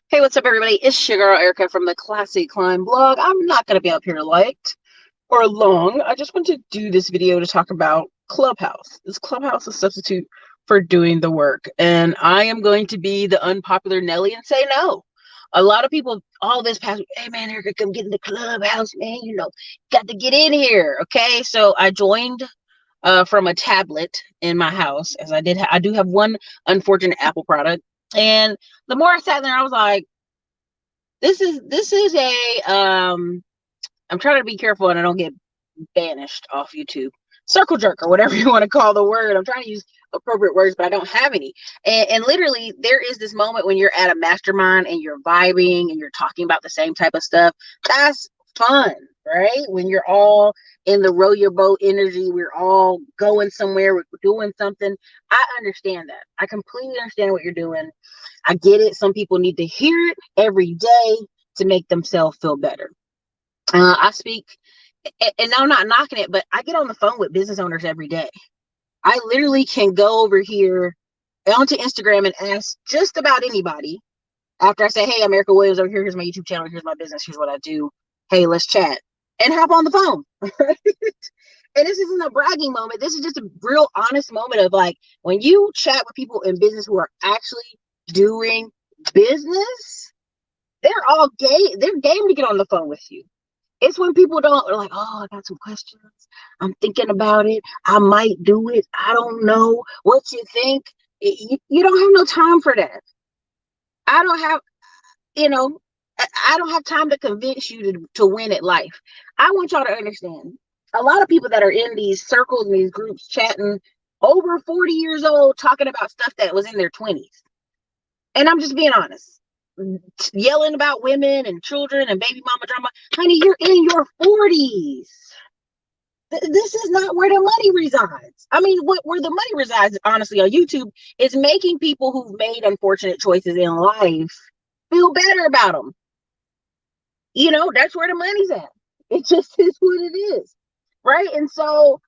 Hey, what's up, everybody? It's your girl Erica from the Classic Climb blog. I'm not going to be up here light or long. I just want to do this video to talk about Clubhouse. Is Clubhouse a substitute for doing the work? And I am going to be the unpopular Nelly and say no. A lot of people all this past week, hey man, Erica, come get in the Clubhouse, man. Got to get in here. Okay. So I joined from a tablet in my house, as I do have one unfortunate Apple product. And the more I sat there, I was like, this is a I'm trying to be careful and I don't get banished off YouTube. Circle jerk or whatever you want to call the word. I'm trying to use appropriate words, but I don't have any. And literally, there is this moment when you're at a mastermind and you're vibing and you're talking about the same type of stuff. That's fun, right? When you're all in the row your boat energy, we're all going somewhere, we're doing something. I understand that. I completely understand what you're doing. I get it. Some people need to hear it every day to make themselves feel better. I speak, and I'm not knocking it, but I get on the phone with business owners every day. I literally can go over here onto Instagram and ask just about anybody. After I say, hey, I'm Erica Williams over here. Here's my YouTube channel. Here's my business. Here's what I do. Hey, let's chat. And hop on the phone. And this isn't a bragging moment. This is just a real honest moment of like, when you chat with people in business who are actually doing business, they're all gay. They're game to get on the phone with you. It's when people don't are like, oh, I got some questions. I'm thinking about it. I might do it. I don't know what you think. You don't have no time for that. I don't have, you know, I don't have time to convince you to win at life. I want y'all to understand. A lot of people that are in these circles and these groups chatting over 40 years old talking about stuff that was in their 20s. And I'm just being honest. Yelling about women and children and baby mama drama. Honey, you're in your 40s. This is not where the money resides. I mean, where the money resides, honestly, on YouTube is making people who've made unfortunate choices in life feel better about them. That's where the money's at. It just is what it is. Right. And so,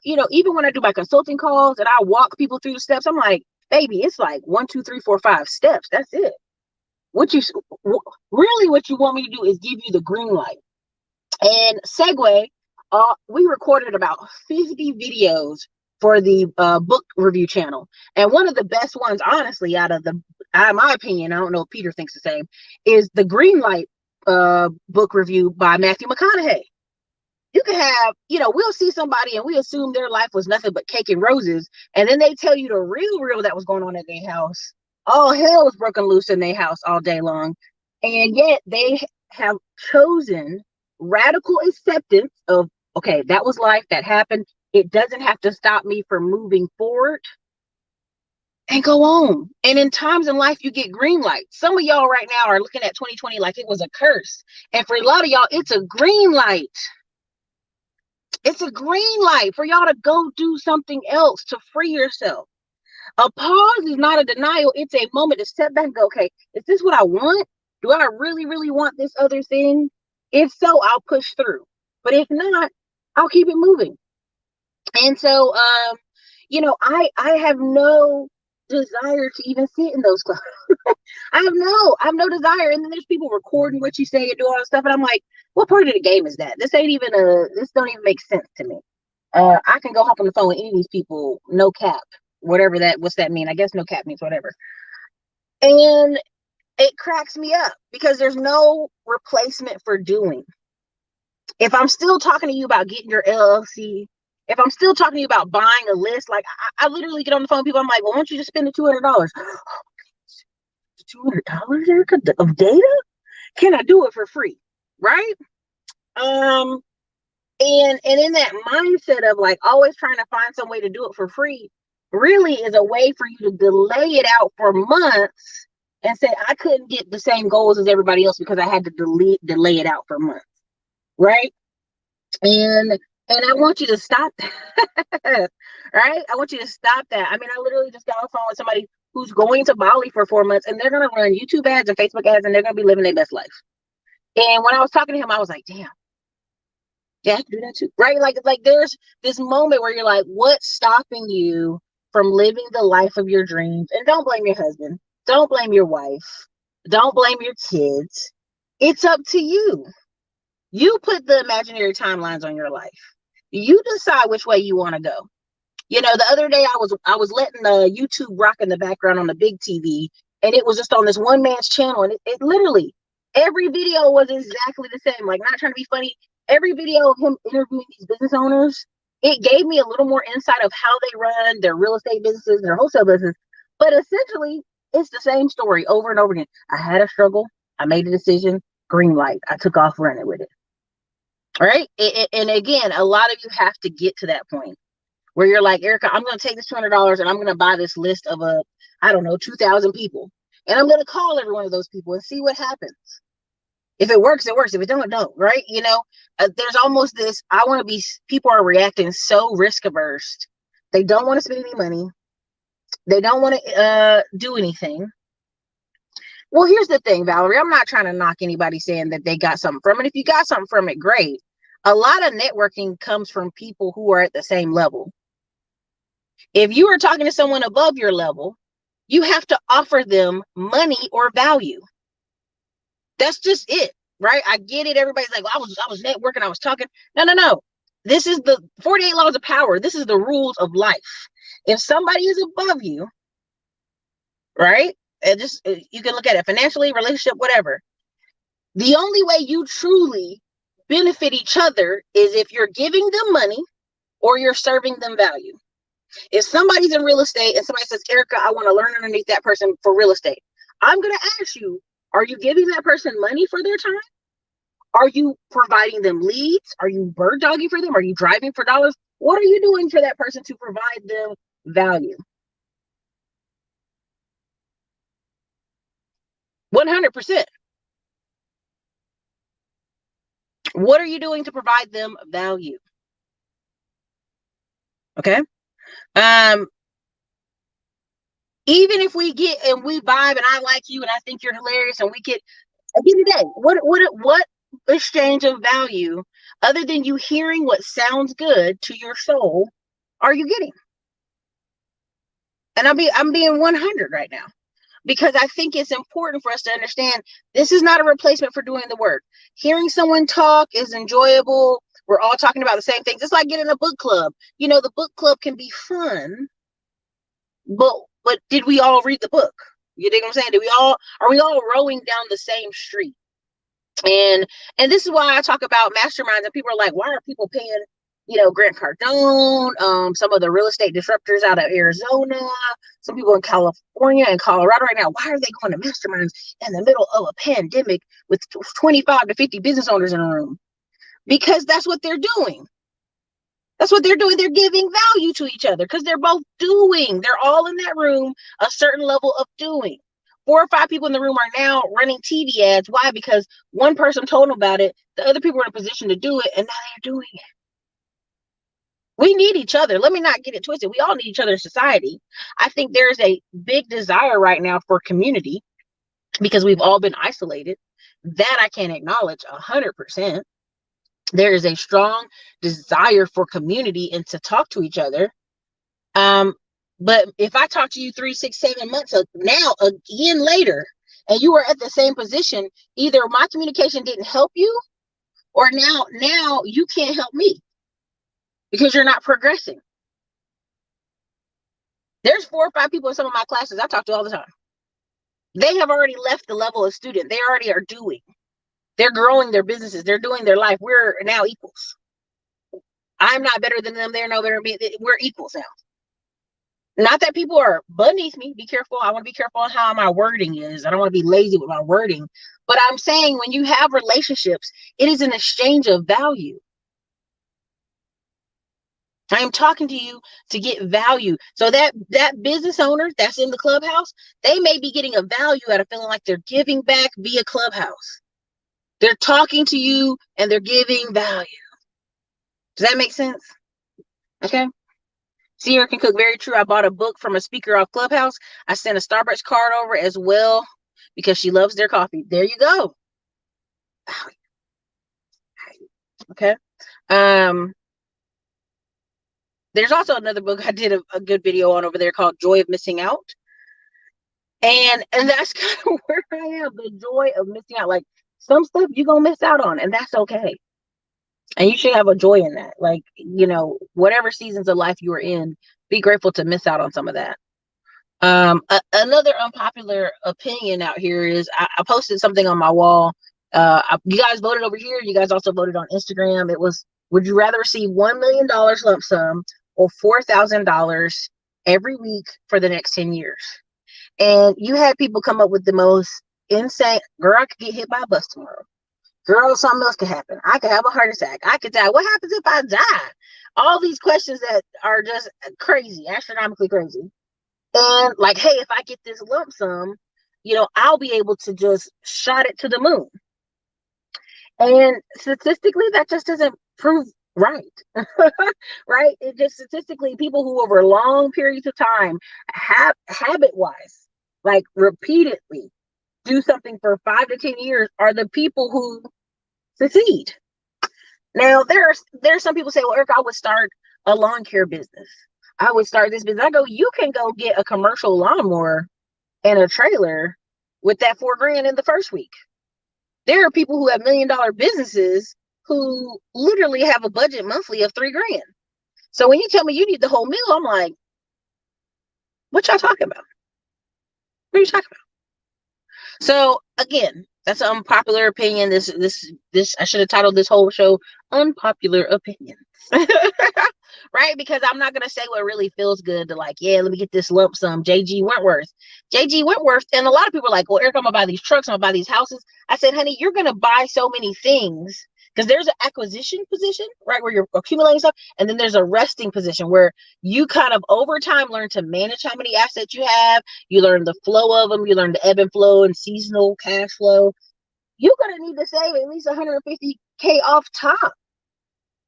even when I do my consulting calls and I walk people through the steps, I'm like, baby, it's like 1, 2, 3, 4, 5 steps. That's it. What you want me to do is give you the green light. And segue, we recorded about 50 videos for the book review channel. And one of the best ones, honestly, out of my opinion, I don't know if Peter thinks the same, is the green light book review by Matthew McConaughey. You can have, we'll see somebody and we assume their life was nothing but cake and roses. And then they tell you the real that was going on at their house. All hell was broken loose in their house all day long. And yet they have chosen radical acceptance of, okay, that was life, that happened. It doesn't have to stop me from moving forward and go on. And in times in life, you get green light. Some of y'all right now are looking at 2020 like it was a curse. And for a lot of y'all, it's a green light. It's a green light for y'all to go do something else, to free yourself. A pause is not a denial. It's a moment to step back and go, okay, is this what I want? Do I really, really want this other thing? If so, I'll push through. But if not, I'll keep it moving. And so, I have no desire to even sit in those clubs. I have no desire. And then there's people recording what you say and do all that stuff. And I'm like, what part of the game is that? This don't even make sense to me. I can go hop on the phone with any of these people, no cap, what's that mean? I guess no cap means whatever. And it cracks me up because there's no replacement for doing. If I'm still talking to you about getting your LLC, if I'm still talking to you about buying a list, like I literally get on the phone with people, I'm like, well, why don't you just spend the $200? $200, Erica, of data? Can I do it for free? Right? And in that mindset of like always trying to find some way to do it for free really is a way for you to delay it out for months and say, I couldn't get the same goals as everybody else because I had to delay it out for months. Right? And I want you to stop that. Right? I want you to stop that. I mean, I literally just got on the phone with somebody who's going to Bali for 4 months and they're going to run YouTube ads and Facebook ads and they're going to be living their best life. And when I was talking to him, I was like, damn, yeah, I can do that too. Right? Like there's this moment where you're like, what's stopping you from living the life of your dreams? And don't blame your husband. Don't blame your wife. Don't blame your kids. It's up to you. You put the imaginary timelines on your life. You decide which way you want to go. You know, the other day I was letting the YouTube rock in the background on the big TV, and it was just on this one man's channel, and it literally every video was exactly the same. Like, not trying to be funny, every video of him interviewing these business owners, it gave me a little more insight of how they run their real estate businesses, their wholesale business. But essentially, it's the same story over and over again. I had a struggle. I made a decision. Green light. I took off running with it. All right. And again, a lot of you have to get to that point where you're like, Erica, I'm going to take this $200 and I'm going to buy this list of I don't know, 2,000 people. And I'm going to call every one of those people and see what happens. If it works, it works. If it don't, it don't, right? You know, there's almost this, people are reacting so risk averse. They don't want to spend any money. They don't want to do anything. Well, here's the thing, Valerie. I'm not trying to knock anybody saying that they got something from it. If you got something from it, great. A lot of networking comes from people who are at the same level. If you are talking to someone above your level, you have to offer them money or value. That's just it, right? I get it. Everybody's like, well, I was networking, I was talking. No. This is the 48 laws of power. This is the rules of life. If somebody is above you, right? And just you can look at it financially, relationship, whatever. The only way you truly benefit each other is if you're giving them money or you're serving them value. If somebody's in real estate and somebody says, Erica, I want to learn underneath that person for real estate, I'm going to ask you, are you giving that person money for their time? Are you providing them leads? Are you bird dogging for them? Are you driving for dollars? What are you doing for that person to provide them value? 100%. What are you doing to provide them value? Okay. Even if we get and we vibe and I like you and I think you're hilarious and we get at the end of the day, what exchange of value other than you hearing what sounds good to your soul are you getting? And I'm being 100 right now, because I think it's important for us to understand this is not a replacement for doing the work. Hearing someone talk is enjoyable. We're all talking about the same things. It's like getting a book club. You know, the book club can be fun, but did we all read the book? You dig what I'm saying? Are we all rowing down the same street? And this is why I talk about masterminds, and people are like, why are people paying, Grant Cardone, some of the real estate disruptors out of Arizona, some people in California and Colorado right now, why are they going to masterminds in the middle of a pandemic with 25 to 50 business owners in a room? Because that's what they're doing. That's what they're doing. They're giving value to each other because they're both doing. They're all in that room, a certain level of doing. 4 or 5 people in the room are now running TV ads. Why? Because one person told them about it. The other people were in a position to do it, and now they're doing it. We need each other. Let me not get it twisted. We all need each other in society. I think there's a big desire right now for community because we've all been isolated. That I can acknowledge 100%. There is a strong desire for community and to talk to each other. But if I talk to you 3, 6, 7 months now, again later, and you are at the same position, either my communication didn't help you, or now you can't help me because you're not progressing. There's 4 or 5 people in some of my classes I talk to all the time. They have already left the level of student. They already are doing. They're growing their businesses. They're doing their life. We're now equals. I'm not better than them. They're no better than me. We're equals now. Not that people are beneath me. Be careful. I want to be careful on how my wording is. I don't want to be lazy with my wording. But I'm saying when you have relationships, it is an exchange of value. I am talking to you to get value. So that business owner that's in the Clubhouse, they may be getting a value out of feeling like they're giving back via Clubhouse. They're talking to you and they're giving value. Does that make sense? Okay. Sierra can cook. Very true. I bought a book from a speaker off Clubhouse. I sent a Starbucks card over as well because she loves their coffee. There you go. Okay. There's also another book I did a good video on over there called Joy of Missing Out. And that's kind of where I am. The joy of missing out. Like, some stuff you're gonna miss out on, and that's okay. And you should have a joy in that. Like, whatever seasons of life you are in, be grateful to miss out on some of that. Another unpopular opinion out here is I posted something on my wall. You guys voted over here. You guys also voted on Instagram. It was, would you rather receive $1 million lump sum or $4,000 every week for the next 10 years? And you had people come up with the most insane, girl, I could get hit by a bus tomorrow. Girl, something else could happen. I could have a heart attack. I could die. What happens if I die? All these questions that are just crazy, astronomically crazy. And like, hey, if I get this lump sum, I'll be able to just shot it to the moon. And statistically, that just doesn't prove right. Right? It just statistically, people who over long periods of time have habit-wise, like repeatedly do something for 5 to 10 years are the people who succeed. Now, there's some people say, well, Eric, I would start a lawn care business. I would start this business. I go, you can go get a commercial lawnmower and a trailer with that $4,000 in the first week. There are people who have $1 million businesses who literally have a budget monthly of $3,000. So when you tell me you need the whole meal, I'm like, what y'all talking about? What are you talking about? So again, that's an unpopular opinion. This I should have titled this whole show Unpopular Opinions. Right? Because I'm not going to say what really feels good to, like, yeah, let me get this lump sum. J.G. Wentworth, and a lot of people are like, well, Eric, I'm going to buy these trucks, I'm going to buy these houses. I said, honey, you're going to buy so many things because there's an acquisition position, right, where you're accumulating stuff. And then there's a resting position where you kind of over time learn to manage how many assets you have. You learn the flow of them. You learn the ebb and flow and seasonal cash flow. You're going to need to save at least $150K off top,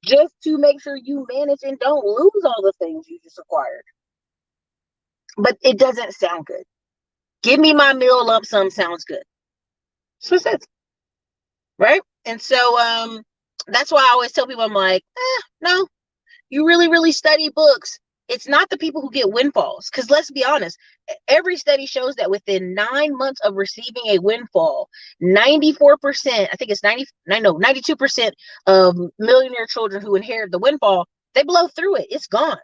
just to make sure you manage and don't lose all the things you just acquired. But it doesn't sound good. Give me my meal lump sum sounds good. So it says, right? And so that's why I always tell people, I'm like, no, you really, really study books. It's not the people who get windfalls. Because let's be honest, every study shows that within 9 months of receiving a windfall, 94%, I think it's 92% of millionaire children who inherit the windfall, they blow through it. It's gone.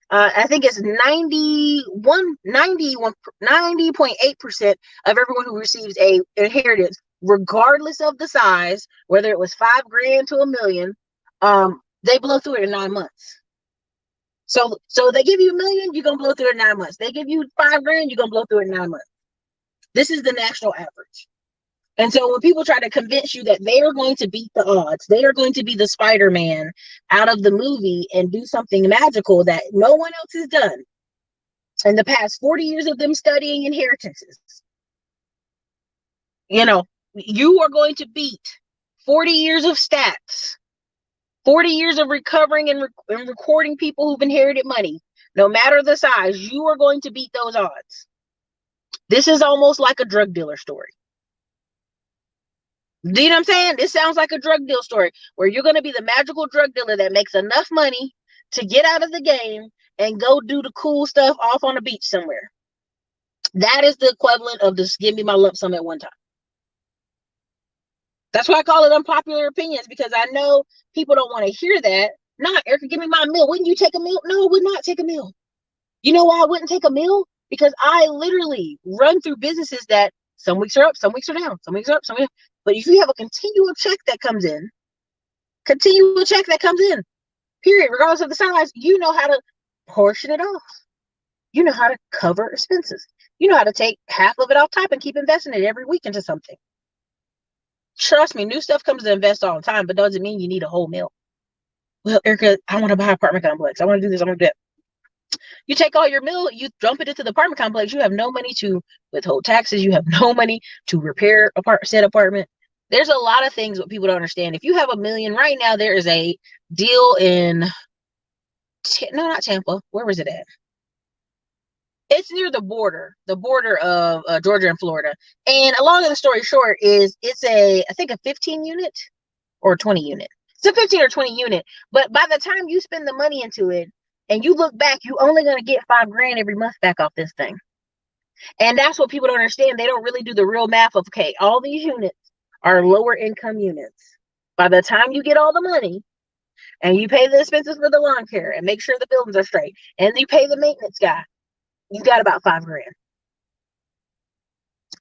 I think it's 90.8% of everyone who receives a inheritance, regardless of the size, whether it was $5,000 to $1 million, they blow through it in 9 months. So they give you $1 million, you're gonna blow through it in 9 months. They give you $5,000, you're gonna blow through it in 9 months. This is the national average. And so when people try to convince you that they are going to beat the odds, they are going to be the Spider-Man out of the movie and do something magical that no one else has done in the past 40 years of them studying inheritances, you are going to beat 40 years of stats, 40 years of recovering and recording people who've inherited money. No matter the size, you are going to beat those odds. This is almost like a drug dealer story. Do you know what I'm saying? It sounds like a drug deal story where you're going to be the magical drug dealer that makes enough money to get out of the game and go do the cool stuff off on the beach somewhere. That is the equivalent of just give me my lump sum at one time. That's why I call it unpopular opinions, because I know people don't want to hear that. Nah, Erica, give me my meal. Wouldn't you take a meal? No, I would not take a meal. You know why I wouldn't take a meal? Because I literally run through businesses that some weeks are up, some weeks are down, some weeks are up, some weeks. But if you have a continual check that comes in, period, regardless of the size, you know how to portion it off. You know how to cover expenses. You know how to take half of it off top and keep investing it every week into something. Trust me, new stuff comes to invest all the time, but doesn't mean you need a whole meal. Well, Erica, I want to buy an apartment complex. I want to do this. I want to do that. You take all your meal, you dump it into the apartment complex. You have no money to withhold taxes. You have no money to repair said apartment. There's a lot of things what people don't understand. If you have $1 million right now, there is a deal in, not Tampa. Where was it at? It's near the border of Georgia and Florida. And along the story short is it's I think a 15 unit or 20 unit. It's a 15 or 20 unit. But by the time you spend the money into it and you look back, you only going to get $5,000 every month back off this thing. And that's what people don't understand. They don't really do the real math of, okay, all these units are lower income units. By the time you get all the money and you pay the expenses for the lawn care and make sure the buildings are straight and you pay the maintenance guy, you got about $5,000.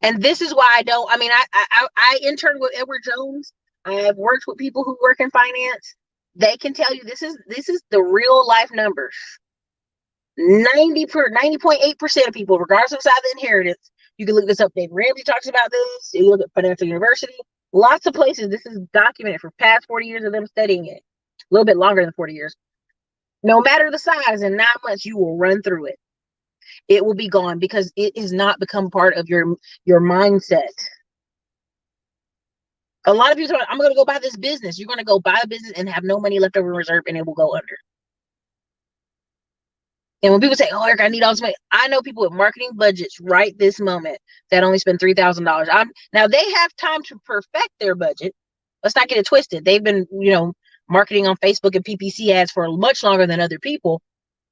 And this is why I interned with Edward Jones. I've worked with people who work in finance. They can tell you this is the real life numbers. 90.8% of people, regardless of size of inheritance, you can look this up. Dave Ramsey talks about this. You look at Financial University. Lots of places, this is documented for past 40 years of them studying it. A little bit longer than 40 years. No matter the size, in 9 months, you will run through it. It will be gone because it has not become part of your mindset. A lot of people say, I'm going to go buy this business. You're going to go buy a business and have no money left over in reserve and it will go under. And when people say, oh, Eric, I need all this money, I know people with marketing budgets right this moment that only spend $3,000. Now they have time to perfect their budget. Let's not get it twisted. They've been, marketing on Facebook and PPC ads for much longer than other people.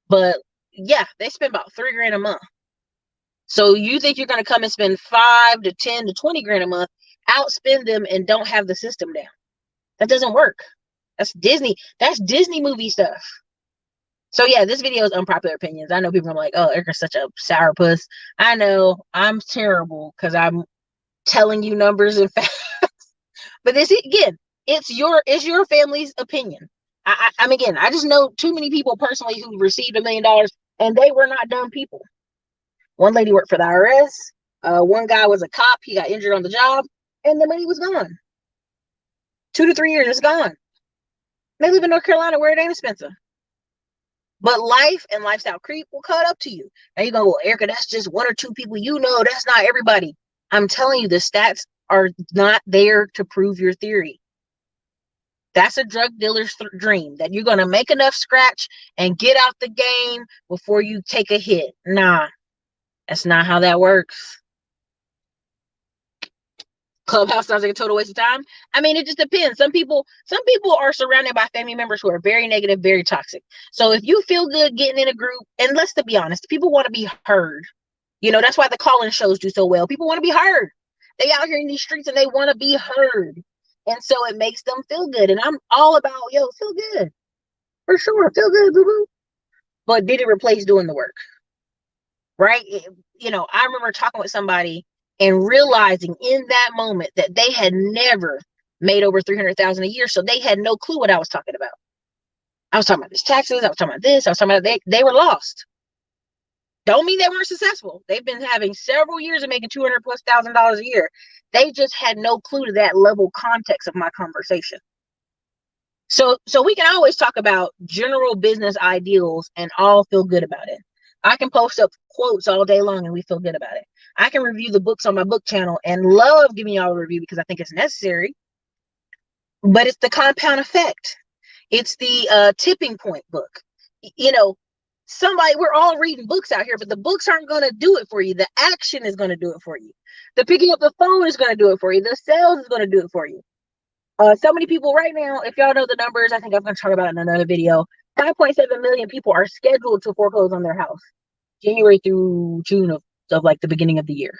But yeah, they spend about $3,000 a month. So you think you're going to come and spend $5 to $10 to $20,000 a month, outspend them and don't have the system down. That doesn't work. That's Disney. That's Disney movie stuff. So yeah, this video is unpopular opinions. I know people are like, oh, Erica's such a sourpuss. I know I'm terrible because I'm telling you numbers and facts. But this, again, it's your family's opinion. I just know too many people personally who received $1 million and they were not dumb people. One lady worked for the IRS. One guy was a cop. He got injured on the job and the money was gone. 2 to 3 years, it's gone. They live in North Carolina where it ain't expensive. But life and lifestyle creep will cut up to you. Now you go, well, Erica, that's just 1 or 2 people. That's not everybody. I'm telling you, the stats are not there to prove your theory. That's a drug dealer's dream, that you're going to make enough scratch and get out the game before you take a hit. Nah, that's not how that works. Clubhouse sounds like a total waste of time. It just depends. Some people are surrounded by family members who are very negative, very toxic. So if you feel good getting in a group, and let's be honest, people want to be heard. That's why the call-in shows do so well. People want to be heard. They out here in these streets and they want to be heard. And so it makes them feel good. And I'm all about, feel good. For sure. Feel good, boo-boo. But did it replace doing the work? Right? I remember talking with somebody and realizing in that moment that they had never made over $300,000 a year. So they had no clue what I was talking about. I was talking about these taxes. I was talking about this. I was talking about they were lost. Don't mean they weren't successful. They've been having several years of making $200,000+ a year. They just had no clue to that level context of my conversation. So we can always talk about general business ideals and all feel good about it. I can post up quotes all day long and we feel good about it. I can review the books on my book channel and love giving y'all a review because I think it's necessary. But it's the compound effect. It's the tipping point book. We're all reading books out here, but the books aren't going to do it for you. The action is going to do it for you. The picking up the phone is going to do it for you. The sales is going to do it for you. So many people right now, if y'all know the numbers, I think I'm going to talk about it in another video. 5.7 million people are scheduled to foreclose on their house, January through June of like the beginning of the year.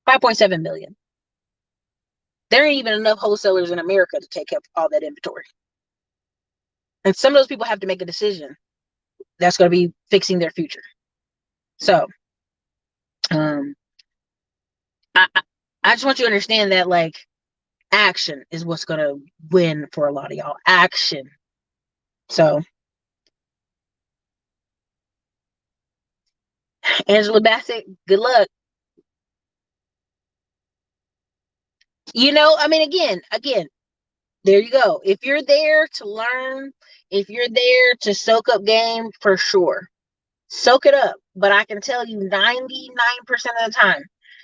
5.7 million. There ain't even enough wholesalers in America to take up all that inventory. And some of those people have to make a decision that's going to be fixing their future. So, I just want you to understand that, like, action is what's going to win for a lot of y'all. Action. So, Angela Bassett, good luck. Again, there you go. If you're there to learn, if you're there to soak up game, for sure, soak it up. But I can tell you 99% of the time,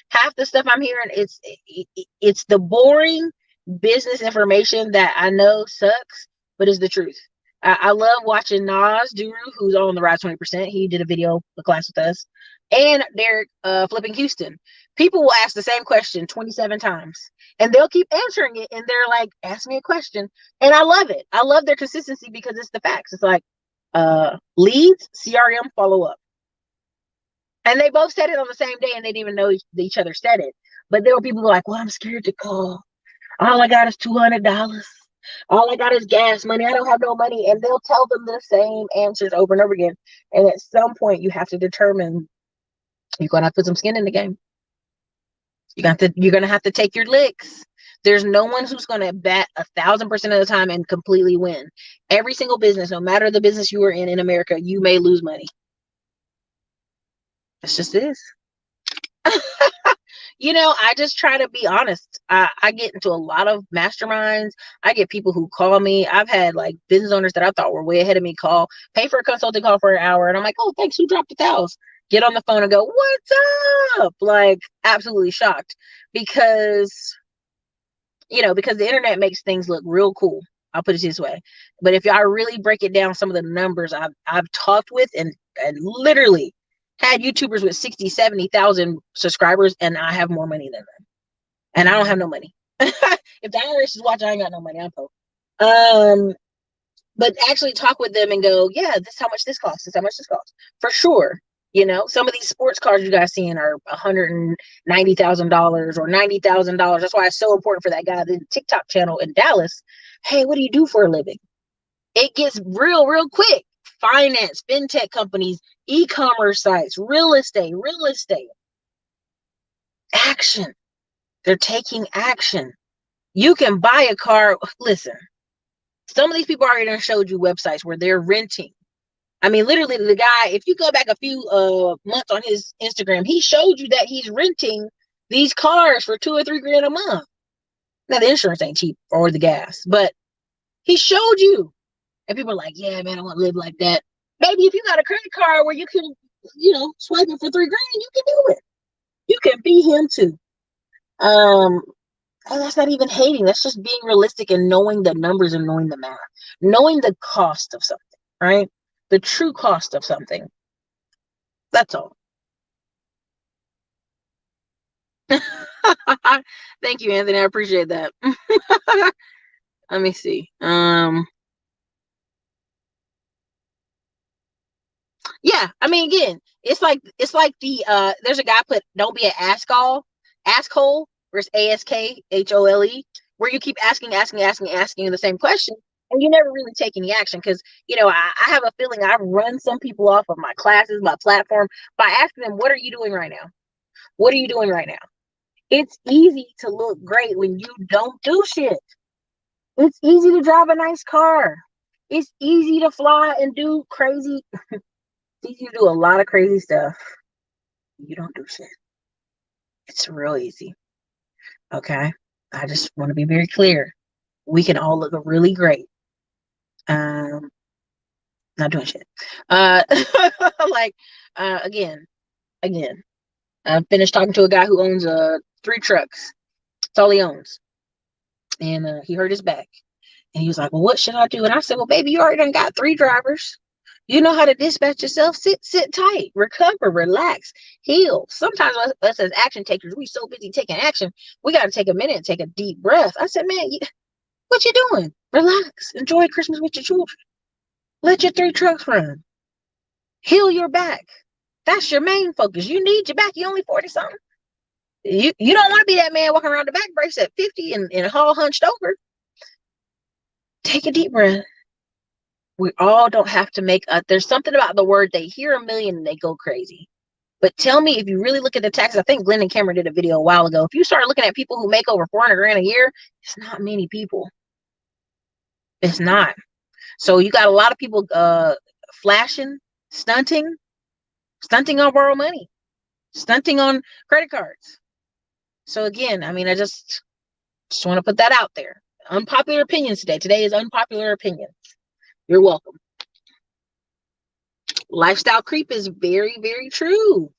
half the stuff I'm hearing, it's the boring business information that I know sucks, but is the truth. I love watching Nas Duru, who's on the Rise 20%. He did a video, a class with us, and Derek Flipping Houston. People will ask the same question 27 times, and they'll keep answering it, and they're like, ask me a question. And I love it. I love their consistency because it's the facts. It's like leads, CRM, follow up. And they both said it on the same day, and they didn't even know each other said it. But there were people who were like, well, I'm scared to call. All I got is $200. All I got is gas money. I don't have no money. And they'll tell them the same answers over and over again. And at some point, you have to determine you're going to have to put some skin in the game. You're going to have to take your licks. There's no one who's going to bat 1,000% of the time and completely win. Every single business, no matter the business you are in America, you may lose money. That's just this. I just try to be honest. I get into a lot of masterminds. I get people who call me. I've had like business owners that I thought were way ahead of me pay for a consulting call for an hour. And I'm like, oh, thanks. Who dropped $1,000? Get on the phone and go, what's up? Like, absolutely shocked because the internet makes things look real cool. I'll put it this way. But if I really break it down, some of the numbers I've talked with and literally had YouTubers with 60, 70,000 subscribers, and I have more money than them. And I don't have no money. If the IRS is watching, I ain't got no money. I'm broke. But actually talk with them and go, yeah, this is how much this costs. This is how much this costs. For sure. Some of these sports cars you guys seeing are $190,000 or $90,000. That's why it's so important for that guy, the TikTok channel in Dallas. Hey, what do you do for a living? It gets real quick. Finance, fintech companies, e-commerce sites, real estate. Action. They're taking action. You can buy a car. Listen, some of these people already showed you websites where they're renting. I mean, literally, the guy, if you go back a few months on his Instagram, he showed you that he's renting these cars for $2 or $3 grand a month. Now, the insurance ain't cheap or the gas, but he showed you. And people are like, yeah, man, I want to live like that. Maybe if you got a credit card where you can, swipe it for $3 grand, you can do it. You can be him too. And that's not even hating. That's just being realistic and knowing the numbers and knowing the math, knowing the cost of something, right? The true cost of something. That's all. Thank you, Anthony. I appreciate that. Let me see. Yeah, I mean, again, it's like the there's a guy put don't be an asshole, where's ASKHOLE, where you keep asking the same question and you never really take any action. Because I have a feeling I've run some people off of my classes, my platform, by asking them, what are you doing right now? What are you doing right now? It's easy to look great when you don't do shit. It's easy to drive a nice car. It's easy to fly and do crazy. It's easy to do a lot of crazy stuff. You don't do shit. It's real easy. Okay? I just want to be very clear. We can all look really great. Not doing shit. Again, I finished talking to a guy who owns 3 trucks. That's all he owns. And he hurt his back. And he was like, well, what should I do? And I said, well, baby, you already done got 3 drivers. You know how to dispatch yourself. Sit tight, recover, relax, heal. Sometimes us as action takers, we so busy taking action, we got to take a minute and take a deep breath. I said, man, what you doing? Relax. Enjoy Christmas with your children. Let your 3 trucks run. Heal your back. That's your main focus. You need your back. You only 40-something. You don't want to be that man walking around the back brace at 50 and all hunched over. Take a deep breath. We all don't have to make there's something about the word, they hear a million and they go crazy. But tell me, if you really look at the taxes, I think Glenn and Cameron did a video a while ago. If you start looking at people who make over 400 grand a year, it's not many people. It's not. So you got a lot of people flashing, stunting on borrowed money, stunting on credit cards. So again, I mean, I just want to put that out there. Unpopular opinions today. Today is unpopular opinions. You're welcome. Lifestyle creep is very, very true.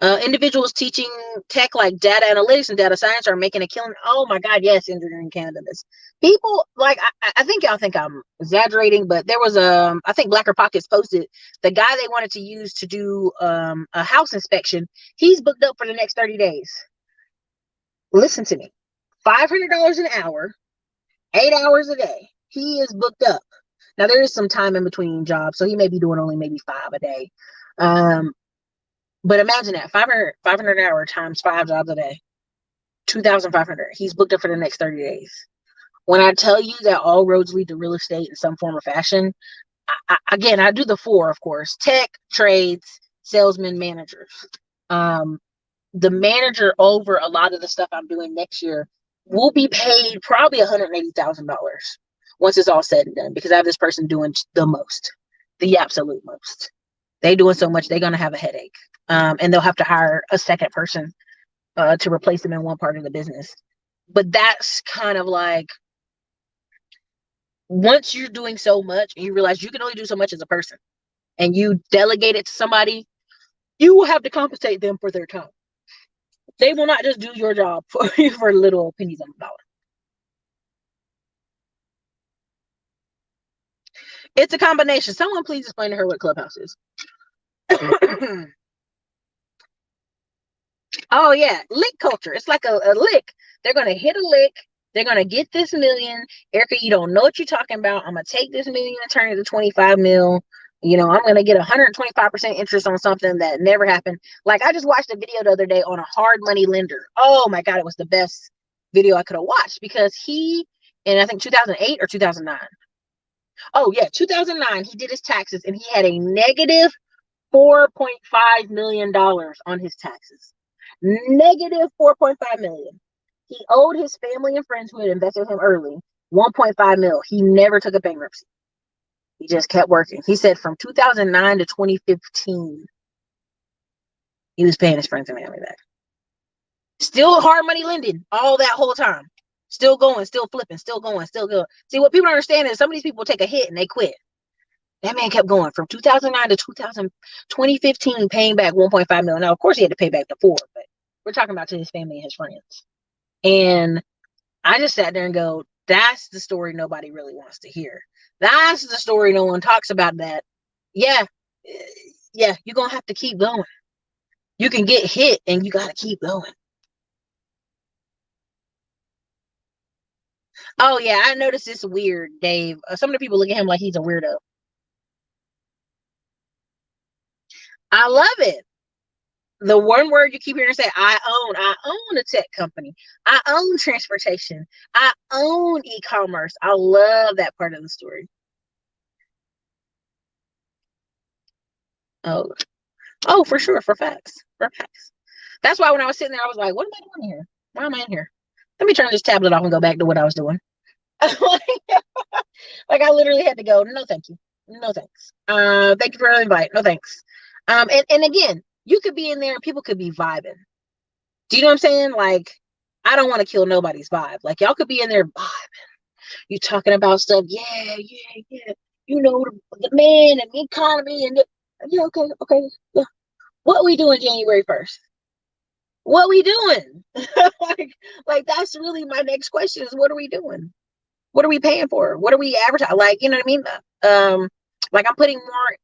Individuals teaching tech like data analytics and data science are making a killing. Oh my God, yes, engineering cannabis. People like I think y'all think I'm exaggerating, but there was I think Blacker Pockets posted the guy they wanted to use to do a house inspection. He's booked up for the next 30 days. Listen to me, $500 an hour, 8 hours a day. He is booked up. Now, there is some time in between jobs, so he may be doing only maybe 5 a day. But imagine that 500 hour times 5 jobs a day, 2,500. He's booked up for the next 30 days. When I tell you that all roads lead to real estate in some form or fashion, again, I do the 4, of course: tech, trades, salesmen, managers. The manager over a lot of the stuff I'm doing next year will be paid probably $180,000 once it's all said and done, because I have this person doing the most, the absolute most. They doing so much, they're gonna have a headache, and they'll have to hire a second person to replace them in one part of the business. But that's kind of like, once you're doing so much and you realize you can only do so much as a person, and you delegate it to somebody, you will have to compensate them for their time. They will not just do your job for you for little pennies on the dollar. It's a combination. Someone please explain to her what Clubhouse is. Oh yeah, lick culture. It's like a lick. They're gonna hit a lick. They're gonna get this million. Erica, you don't know what you're talking about. I'm gonna take this million and turn it to 25 mil. You know, I'm gonna get 125% interest on something that never happened. Like, I just watched a video the other day on a hard money lender. Oh my god, it was the best video I could have watched, because he, in I think 2008 or 2009. Oh yeah, 2009, he did his taxes and he had a negative $4.5 million on his taxes. Negative 4.5 million. He owed his family and friends who had invested in him early 1.5 mil. He never took a bankruptcy. He just kept working. He said from 2009 to 2015, he was paying his friends and family back. Still hard money lending all that whole time. Still going, still flipping, still going, still going. See, what people don't understand is some of these people take a hit and they quit. That man kept going from 2009 to 2015, paying back 1.5 million. Now, of course, he had to pay back the 4, but we're talking about to his family and his friends. And I just sat there and go, that's the story nobody really wants to hear. That's the story no one talks about. That, yeah, you're going to have to keep going. You can get hit and you got to keep going. Oh, yeah, I noticed this weird, Dave. Some of the people look at him like he's a weirdo. I love it. The one word you keep hearing say, I own a tech company. I own transportation. I own e-commerce. I love that part of the story. Oh, for sure. For facts. For facts. That's why when I was sitting there, I was like, what am I doing here? Why am I in here? Let me turn this tablet off and go back to what I was doing. Like, I literally had to go, no, thank you. No, thanks. Thank you for the invite. No, thanks. And again, you could be in there and people could be vibing. Do you know what I'm saying? Like, I don't want to kill nobody's vibe. Like, y'all could be in there vibing. You talking about stuff. Yeah. You know, the man and the economy and yeah, okay. Yeah. What we doing January 1st? What we doing? like that's really my next question is, what are we doing? What are we paying for? What are we advertising? Like, you know what I mean? Like, I'm putting more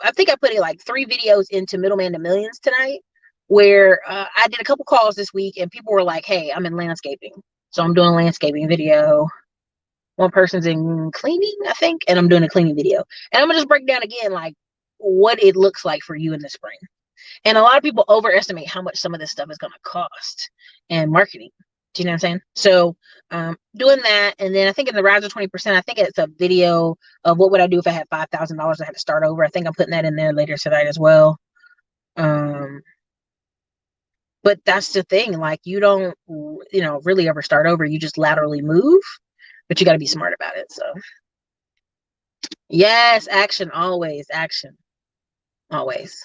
I think I put in like 3 videos into Middleman to Millions tonight, where I did a couple calls this week and people were like, hey, I'm in landscaping. So I'm doing a landscaping video. One person's in cleaning, I think, and I'm doing a cleaning video. And I'm gonna just break down again, like, what it looks like for you in the spring. And a lot of people overestimate how much some of this stuff is gonna cost and marketing. Do you know what I'm saying? So doing that, and then I think in the rise of 20%, I think it's a video of what would I do if I had $5,000 I had to start over. I think I'm putting that in there later tonight as well. But that's the thing, like, you don't, really ever start over. You just laterally move, but you got to be smart about it. So yes, action, always action, always.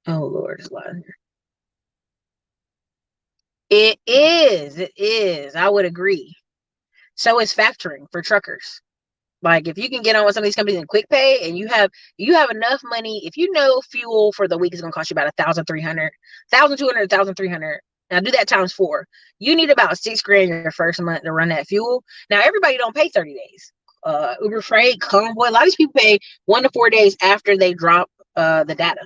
Oh Lord, it's lying. It is. I would agree. So is factoring for truckers. Like, if you can get on with some of these companies in quick pay and you have enough money, if you know fuel for the week is gonna cost you about 1,300, 1,200, 1,300. Now do that times 4. You need about $6,000 your first month to run that fuel. Now everybody don't pay 30 days. Uber Freight, Convoy, a lot of these people pay 1 to 4 days after they drop the data.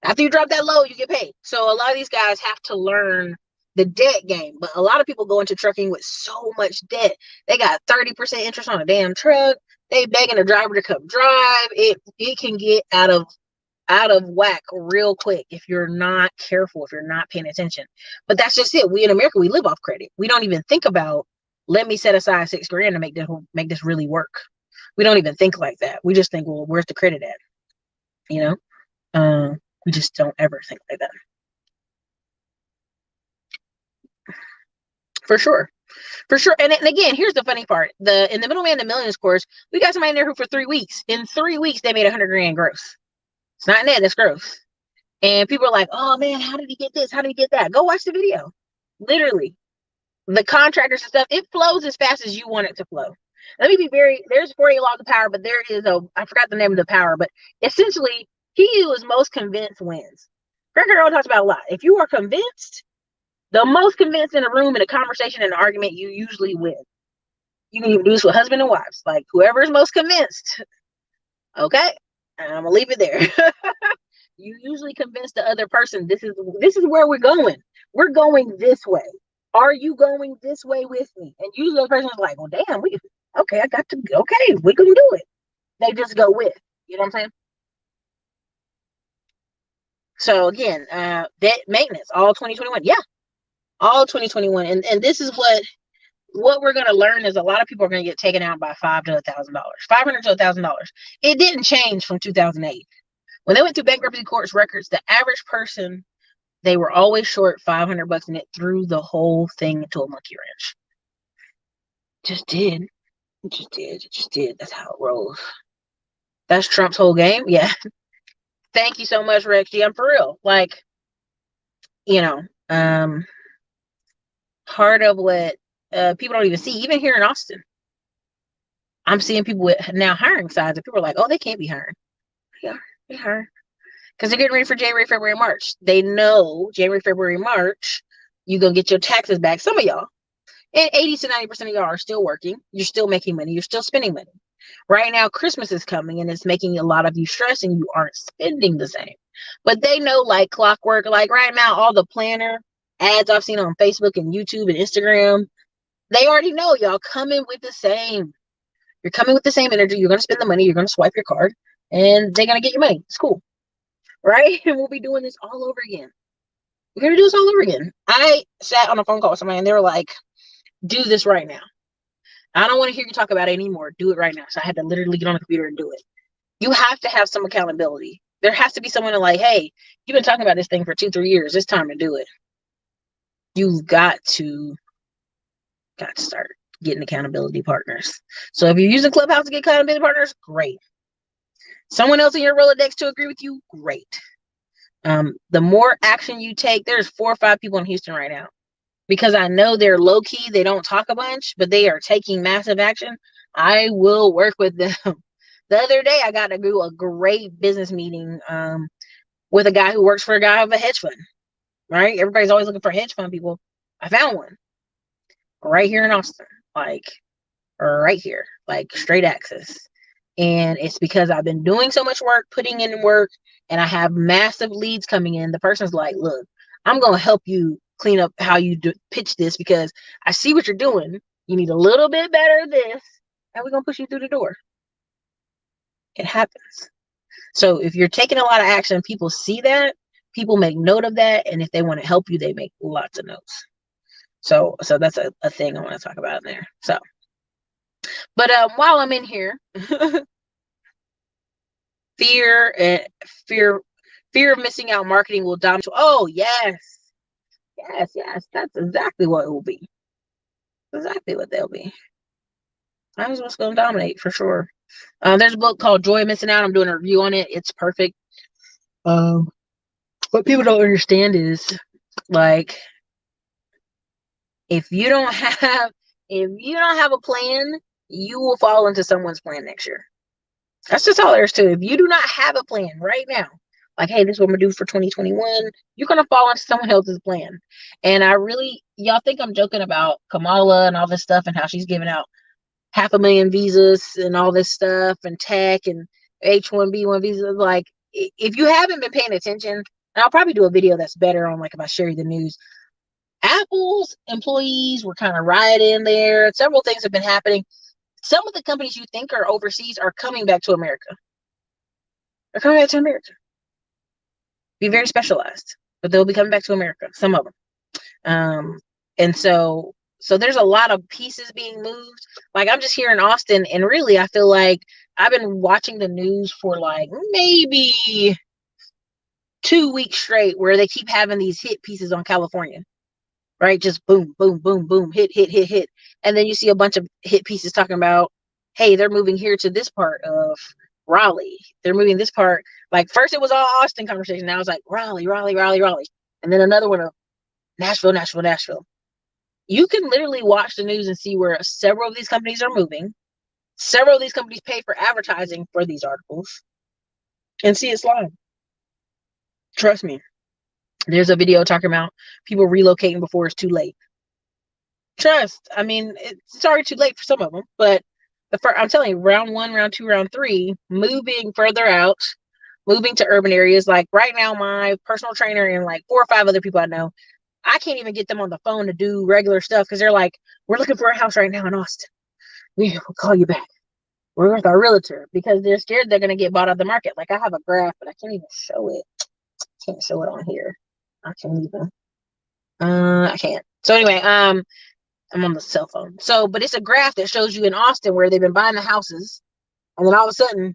After you drop that load, you get paid. So a lot of these guys have to learn the debt game. But a lot of people go into trucking with so much debt. They got 30% interest on a damn truck. They begging a driver to come drive. It can get out of whack real quick if you're not careful, if you're not paying attention. But that's just it. We in America, we live off credit. We don't even think about, let me set aside $6,000 to make this really work. We don't even think like that. We just think, well, where's the credit at? You know, we just don't ever think like that. For sure. And again, here's the funny part. In the Middleman to Millions course, we got somebody in there who for 3 weeks. In 3 weeks, they made $100,000 gross. It's not net, that's gross. And people are like, oh man, how did he get this? How did he get that? Go watch the video. Literally. The contractors and stuff, it flows as fast as you want it to flow. Let me be there's 48 laws of power, but there is I forgot the name of the power, but essentially, he who is most convinced wins. Greg Earl talks about a lot. If you are convinced, the most convinced in a room, in a conversation, in an argument, you usually win. You can even do this with husband and wives. Like, whoever is most convinced, okay, I'm gonna leave it there. You usually convince the other person, this is where we're going. We're going this way. Are you going this way with me? And usually the person's like, well, damn, okay, we're gonna do it. They just go with, you know what I'm saying? So again, debt maintenance, all 2021. Yeah, all 2021. And this is what we're going to learn is a lot of people are going to get taken out by $500 to $1,000, $500 to $1,000. It didn't change from 2008. When they went through bankruptcy courts records, the average person, they were always short $500 and it threw the whole thing into a monkey wrench. Just did. It just did. That's how it rolls. That's Trump's whole game. Yeah. Thank you so much, Rex G. I'm for real. Like, part of what people don't even see, even here in Austin, I'm seeing people with now hiring signs, and people are like, oh, they can't be hiring. Yeah, they hire. Because they're getting ready for January, February, March. They know January, February, March, you're going to get your taxes back. Some of y'all. And 80 to 90% of y'all are still working. You're still making money. You're still spending money. Right now, Christmas is coming, and it's making a lot of you stressed, and you aren't spending the same. But they know, like clockwork, like right now, all the planner ads I've seen on Facebook and YouTube and Instagram, they already know y'all coming with the same. You're coming with the same energy. You're going to spend the money. You're going to swipe your card, and they're going to get your money. It's cool. Right? And we'll be doing this all over again. We're going to do this all over again. I sat on a phone call with somebody, and they were like, do this right now. I don't want to hear you talk about it anymore. Do it right now. So I had to literally get on the computer and do it. You have to have some accountability. There has to be someone like, hey, you've been talking about this thing for 2-3 years. It's time to do it. You've got to start getting accountability partners. So if you're using Clubhouse to get accountability partners, great. Someone else in your Rolodex to agree with you, great. The more action you take, there's 4 or 5 people in Houston right now. Because I know they're low key, they don't talk a bunch, but they are taking massive action. I will work with them. The other day, I got to do a great business meeting with a guy who works for a guy of a hedge fund. Right? Everybody's always looking for hedge fund people. I found one right here in Austin, like right here, like straight access. And it's because I've been doing so much work, putting in work, and I have massive leads coming in. The person's like, look, I'm going to help you clean up how you pitch this because I see what you're doing. You need a little bit better of this, and we're going to push you through the door. It happens. So if you're taking a lot of action, people see that, people make note of that, and if they want to help you, they make lots of notes. So that's a thing I want to talk about in there. So, but while I'm in here, fear of missing out marketing will dominate. Oh, yes. That's exactly what it will be. Exactly what they'll be. That's what's going to dominate for sure. There's a book called Joy of Missing Out. I'm doing a review on it. It's perfect. What people don't understand is, like, if you don't have a plan, you will fall into someone's plan next year. That's just all there is to it. If you do not have a plan right now, like, hey, this is what I'm gonna do for 2021, you're gonna fall into someone else's plan. And y'all think I'm joking about Kamala and all this stuff and how she's giving out 500,000 visas and all this stuff and tech and H-1B1 visas. Like, if you haven't been paying attention, and I'll probably do a video that's better on, like, if I share you the news, Apple's employees were kind of rioting there. Several things have been happening. Some of the companies you think are overseas are coming back to America. They're coming back to America. Be very specialized, but they'll be coming back to America, some of them. And so there's a lot of pieces being moved. Like, I'm just here in Austin, and really I feel like I've been watching the news for like maybe 2 weeks straight where they keep having these hit pieces on California, right? Just boom, boom, boom, boom, hit. And then you see a bunch of hit pieces talking about, hey, they're moving here to this part of Raleigh. They're moving this part. Like, first it was all Austin conversation. Now it's like Raleigh. And then another one of Nashville. You can literally watch the news and see where several of these companies are moving. Several of these companies pay for advertising for these articles and see it slide. Trust me. There's a video talking about people relocating before it's too late. Trust. I mean, it's already too late for some of them, but I'm telling you, round 1, round 2, round 3, moving further out, moving to urban areas. Like right now, my personal trainer and like 4 or 5 other people I know, I can't even get them on the phone to do regular stuff because they're like, we're looking for a house right now in Austin. We'll call you back. We're with our realtor, because they're scared they're going to get bought out of the market. Like, I have a graph, but I can't even show it. Can't show it on here. I can't even. I can't. So anyway, I'm on the cell phone. So, but it's a graph that shows you in Austin where they've been buying the houses, and then all of a sudden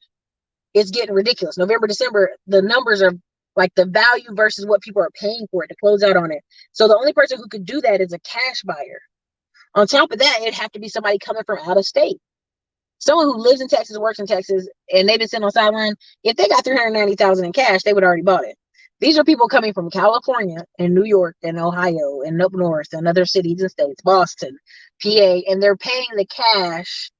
it's getting ridiculous. November, December, the numbers are like the value versus what people are paying for it to close out on it. So the only person who could do that is a cash buyer. On top of that, it'd have to be somebody coming from out of state. Someone who lives in Texas, works in Texas, and they've been sitting on sideline. If they got $390,000 in cash, they would already bought it. These are people coming from California and New York and Ohio and up north and other cities and states, Boston, PA, and they're paying the cash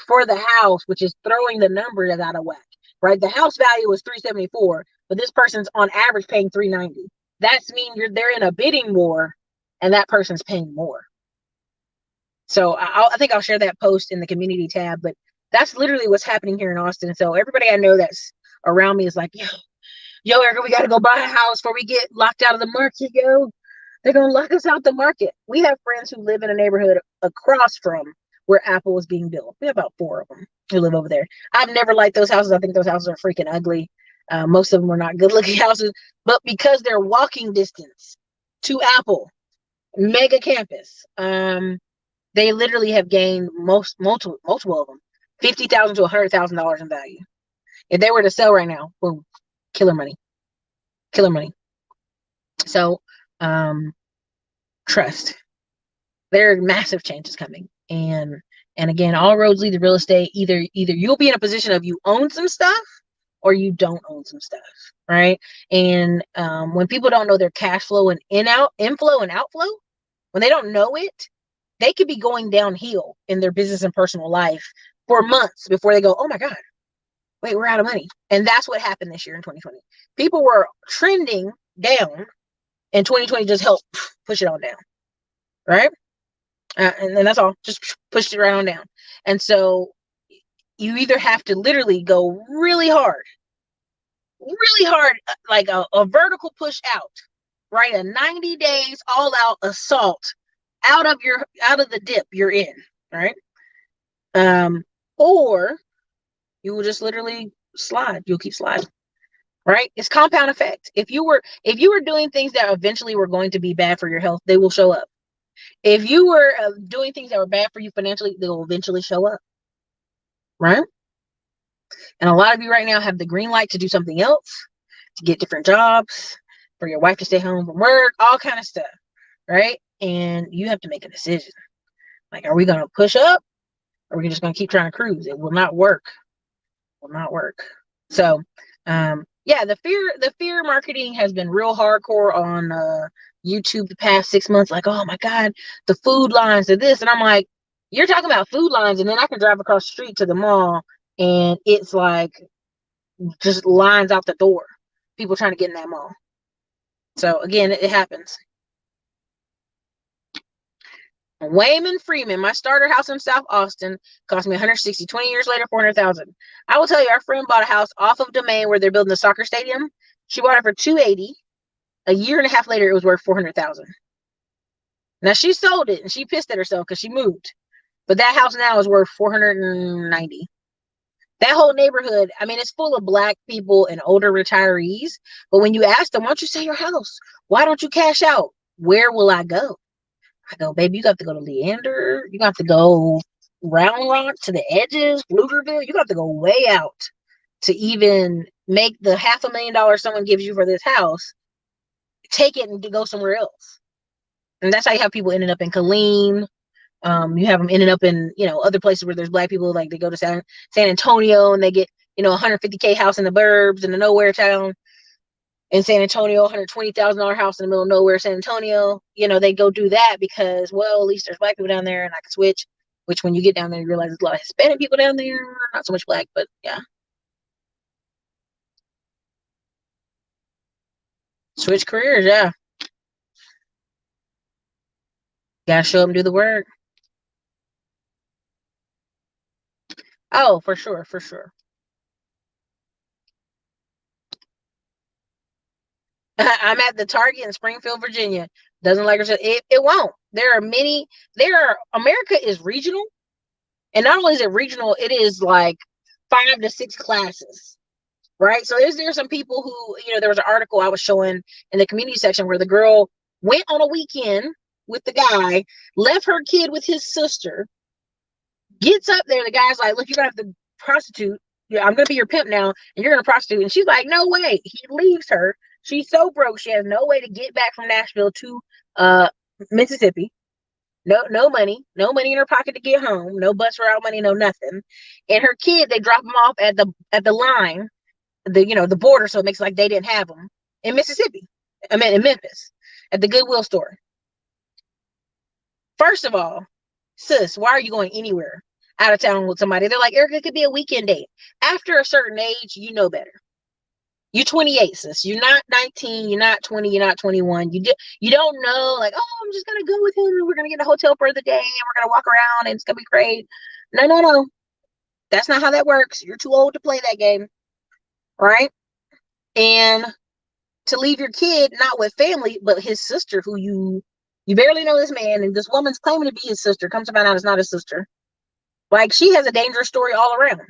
for the house, which is throwing the numbers out of whack, right? The house value is $374, but this person's on average paying $390. That's mean they're in a bidding war, and that person's paying more. So I think I'll share that post in the community tab, but that's literally what's happening here in Austin. So everybody I know that's around me is like, yo, Erica, we got to go buy a house before we get locked out of the market, yo. They're going to lock us out the market. We have friends who live in a neighborhood across from where Apple is being built. We have about 4 of them who live over there. I've never liked those houses. I think those houses are freaking ugly. Most of them are not good looking houses, but because they're walking distance to Apple, mega campus, they literally have gained multiple of them, $50,000 to $100,000 in value. If they were to sell right now, boom, killer money. So, trust. There are massive changes coming, and again, all roads lead to real estate. Either you'll be in a position of you own some stuff, or you don't own some stuff, right? And when people don't know their cash flow and inflow and outflow, when they don't know it, they could be going downhill in their business and personal life for months before they go, oh my God, wait, we're out of money. And that's what happened this year in 2020. People were trending down, and 2020 just helped push it on down, right? And then that's all, just pushed it right on down. And so you either have to literally go really hard, like a vertical push out, right? A 90 days all out assault out of the dip you're in, right? Or you will just literally slide. You'll keep sliding, right? It's compound effect. If you were doing things that eventually were going to be bad for your health, they will show up. If you were doing things that were bad for you financially, they will eventually show up, right? And a lot of you right now have the green light to do something else, to get different jobs, for your wife to stay home from work, all kind of stuff, right? And you have to make a decision. Like, are we going to push up, or are we just going to keep trying to cruise? It will not work. So, yeah, the fear marketing has been real hardcore on YouTube the past 6 months. Like, oh my God, the food lines to this. And I'm like, you're talking about food lines, and then I can drive across the street to the mall, and it's like just lines out the door. People trying to get in that mall. So again, it happens. Wayman Freeman, my starter house in South Austin, cost me $160,000. 20 years later, $400,000. I will tell you, our friend bought a house off of Domain where they're building a soccer stadium. She bought it for $280,000. A year and a half later, it was worth $400,000. Now she sold it and she pissed at herself because she moved. But that house now is worth 490. That whole neighborhood, I mean, it's full of black people and older retirees. But when you ask them, why don't you sell your house? Why don't you cash out? Where will I go? I go, baby, you got to go to Leander. You got to go Round Rock to the edges, Pflugerville. You got to go way out to even make the $500,000 someone gives you for this house. Take it and go somewhere else. And that's how you have people ending up in Killeen. You have them ending up in, other places where there's black people, like they go to San Antonio and they get, $150K house in the burbs in the nowhere town in San Antonio, $120,000 house in the middle of nowhere, San Antonio. They go do that because, well, at least there's black people down there and I can switch, which when you get down there, you realize there's a lot of Hispanic people down there, not so much black, but yeah. Switch careers, yeah. Gotta show them, do the work. Oh, for sure, for sure. I'm at the Target in Springfield, Virginia. Doesn't like herself. It won't. America is regional. And not only is it regional, it is like 5 to 6 classes, right? So there's some people who, there was an article I was showing in the community section where the girl went on a weekend with the guy, left her kid with his sister, gets up there. The guy's like, look, you're going to have to prostitute. Yeah, I'm going to be your pimp now, and you're going to prostitute. And she's like, no way. He leaves her. She's so broke. She has no way to get back from Nashville to Mississippi. No money in her pocket to get home. No bus route money, no nothing. And her kid, they drop them off at the line, the border, so it makes like they didn't have them in Mississippi. I mean, in Memphis, at the Goodwill store. First of all, sis, why are you going anywhere out of town with somebody? They're like, Erica, it could be a weekend date. After a certain age, you know better. You're 28, sis. You're not 19. You're not 20. You're not 21. You don't know, like, oh, I'm just gonna go with him and we're gonna get a hotel for the day and we're gonna walk around and it's gonna be great. No. That's not how that works. You're too old to play that game, right? And to leave your kid not with family, but his sister, who you barely know this man, and this woman's claiming to be his sister, comes to find out it's not his sister. Like, she has a dangerous story all around.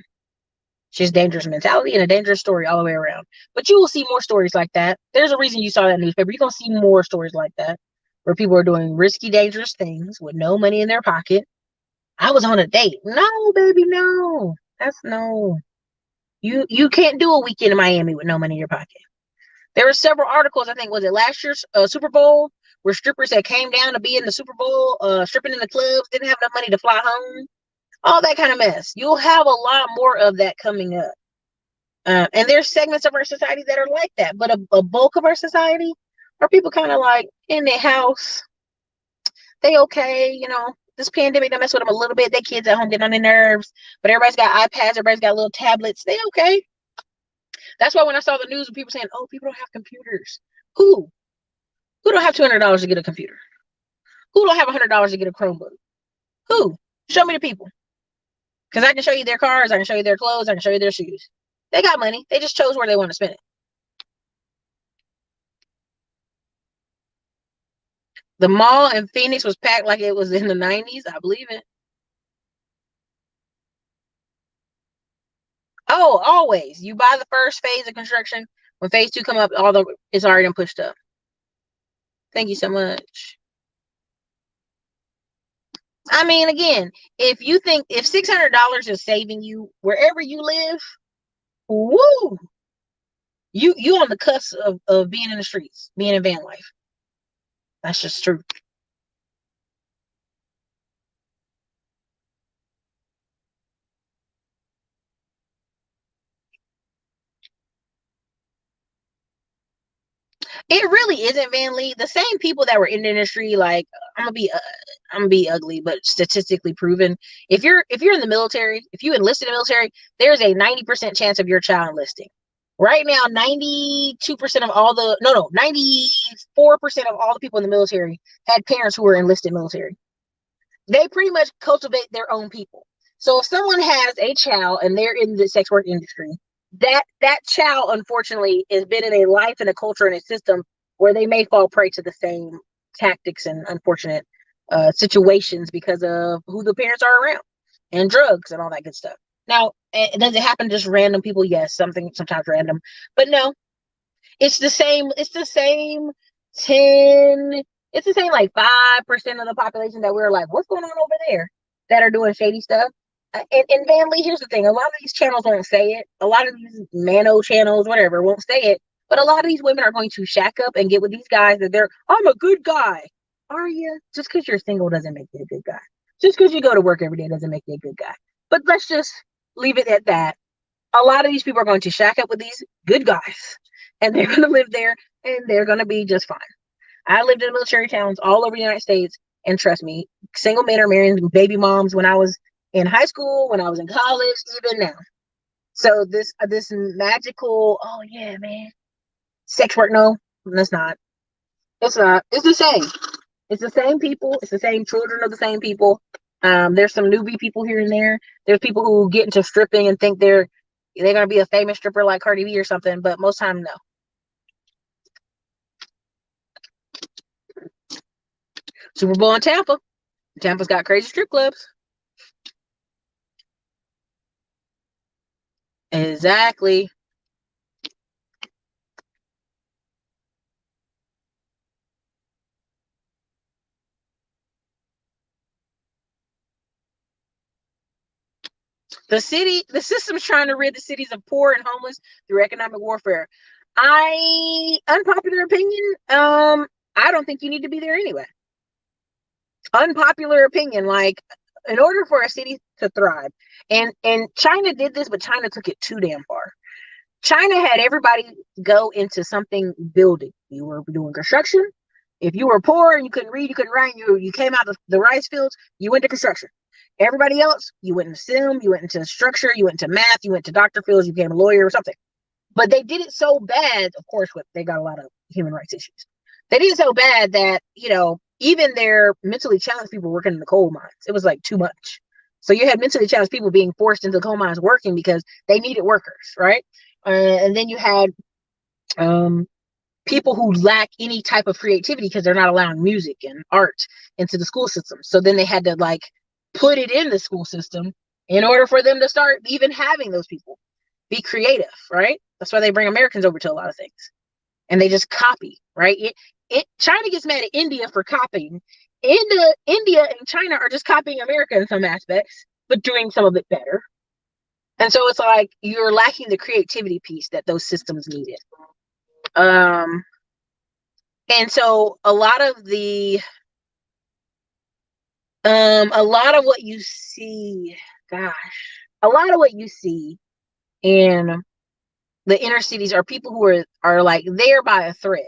She has dangerous mentality and a dangerous story all the way around. But you will see more stories like that. There's a reason you saw that newspaper. You're going to see more stories like that where people are doing risky, dangerous things with no money in their pocket. I was on a date. No, baby, no. That's no. You can't do a weekend in Miami with no money in your pocket. There were several articles, I think, was it last year's Super Bowl, where strippers that came down to be in the Super Bowl, stripping in the clubs, didn't have enough money to fly home. All that kind of mess. You'll have a lot more of that coming up. And there's segments of our society that are like that. But a bulk of our society are people kind of like in their house. They okay, this pandemic done mess with them a little bit. Their kids at home getting on their nerves. But everybody's got iPads. Everybody's got little tablets. They okay. That's why when I saw the news of people saying, oh, people don't have computers. Who? Who don't have $200 to get a computer? Who don't have $100 to get a Chromebook? Who? Show me the people. Because I can show you their cars, I can show you their clothes, I can show you their shoes. They got money. They just chose where they want to spend it. The mall in Phoenix was packed like it was in the 90s. I believe it. Oh, always. You buy the first phase of construction. When phase 2 come up, it's already pushed up. Thank you so much. I mean, again, if $600 is saving you wherever you live, woo, you on the cusp of being in the streets, being in van life. That's just true. It really isn't Van Lee. The same people that were in the industry, like I'm gonna be ugly, but statistically proven. If you're in the military, if you enlisted in the military, there's a 90% chance of your child enlisting. Right now, 92% of all the 94% of all the people in the military had parents who were enlisted military. They pretty much cultivate their own people. So if someone has a child and they're in the sex work industry, that child unfortunately has been in a life and a culture and a system where they may fall prey to the same tactics and unfortunate situations because of who the parents are around and drugs and all that good stuff. Now, does it happen to just random people? Yes, sometimes random, but no, it's the same. It's the same 10. It's the same like 5% of the population that we're like, what's going on over there? That are doing shady stuff. And Van Lee, here's the thing: a lot of these channels won't say it. A lot of these Mano channels, whatever, won't say it. But a lot of these women are going to shack up and get with these guys that I'm a good guy. Are you? Just because you're single doesn't make you a good guy. Just because you go to work every day doesn't make you a good guy. But let's just leave it at that. A lot of these people are going to shack up with these good guys, and they're going to live there, and they're going to be just fine. I lived in military towns all over the United States, and trust me, single men are marrying baby moms when I was in high school, when I was in college, even now. So this magical, oh yeah, man, sex work, no, that's not. It's not. It's the same. It's the same people. It's the same children of the same people. There's some newbie people here and there. There's people who get into stripping and think they're gonna be a famous stripper like Cardi B or something, but most time no. Super Bowl in Tampa. Tampa's got crazy strip clubs. Exactly. The system's trying to rid the cities of poor and homeless through economic warfare. Unpopular opinion, I don't think you need to be there anyway. Unpopular opinion, like, in order for a city to thrive, and China did this, but China took it too damn far. China had everybody go into something building. You were doing construction. If you were poor and you couldn't read, you couldn't write, you came out of the rice fields, you went to construction. Everybody else, you went into STEM, you went into structure, you went into math, you went to doctor fields, you became a lawyer or something. But they did it so bad, of course, they got a lot of human rights issues. They did it so bad that, even their mentally challenged people working in the coal mines, it was like too much. So you had mentally challenged people being forced into the coal mines working because they needed workers, right? And then you had people who lack any type of creativity because they're not allowing music and art into the school system. So then they had to put it in the school system in order for them to start even having those people be creative, right? That's why they bring Americans over to a lot of things, and they just copy, right? China gets mad at India for copying. India and China are just copying America in some aspects, but doing some of it better. And so it's like you're lacking the creativity piece that those systems needed. And so a lot of what you see, a lot of what you see in the inner cities are people who are like there by a thread,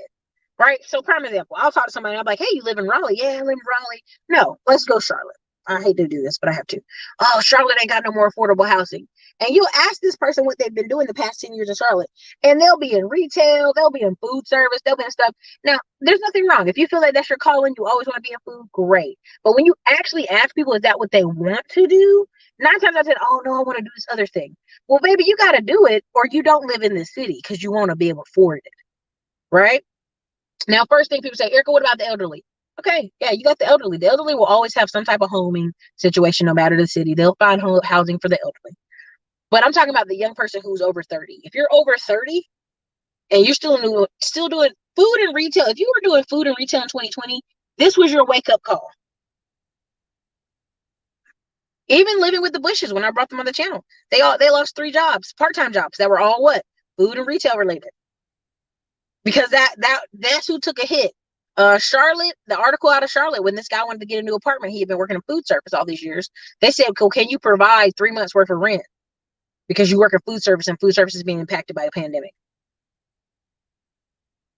right? So prime example, I'll talk to somebody, I'm like, hey, you live in Raleigh? Yeah, I live in Raleigh. No, let's go Charlotte. I hate to do this, but I have to. Oh, Charlotte ain't got no more affordable housing. And you'll ask this person what they've been doing the past 10 years in Charlotte, and they'll be in retail, they'll be in food service, they'll be in stuff. Now, there's nothing wrong. If you feel like that's your calling, you always want to be in food, great. But when you actually ask people, is that what they want to do? 9 times out of 10, oh no, I want to do this other thing. Well, baby, you got to do it, or you don't live in this city because you want to be able to afford it, right? Now, first thing people say, Erica, what about the elderly? Okay, yeah, you got the elderly. The elderly will always have some type of homing situation, no matter the city. They'll find housing for the elderly. But I'm talking about the young person who's over 30. If you're over 30 and you're still doing food and retail, if you were doing food and retail in 2020, this was your wake-up call. Even living with the Bushes, when I brought them on the channel, they lost 3 jobs, part-time jobs that were all what? Food and retail related. Because that's who took a hit. Charlotte, the article out of Charlotte, when this guy wanted to get a new apartment, he had been working in food service all these years. They said, "Cool, can you provide 3 months worth of rent because you work in food service and food service is being impacted by a pandemic?"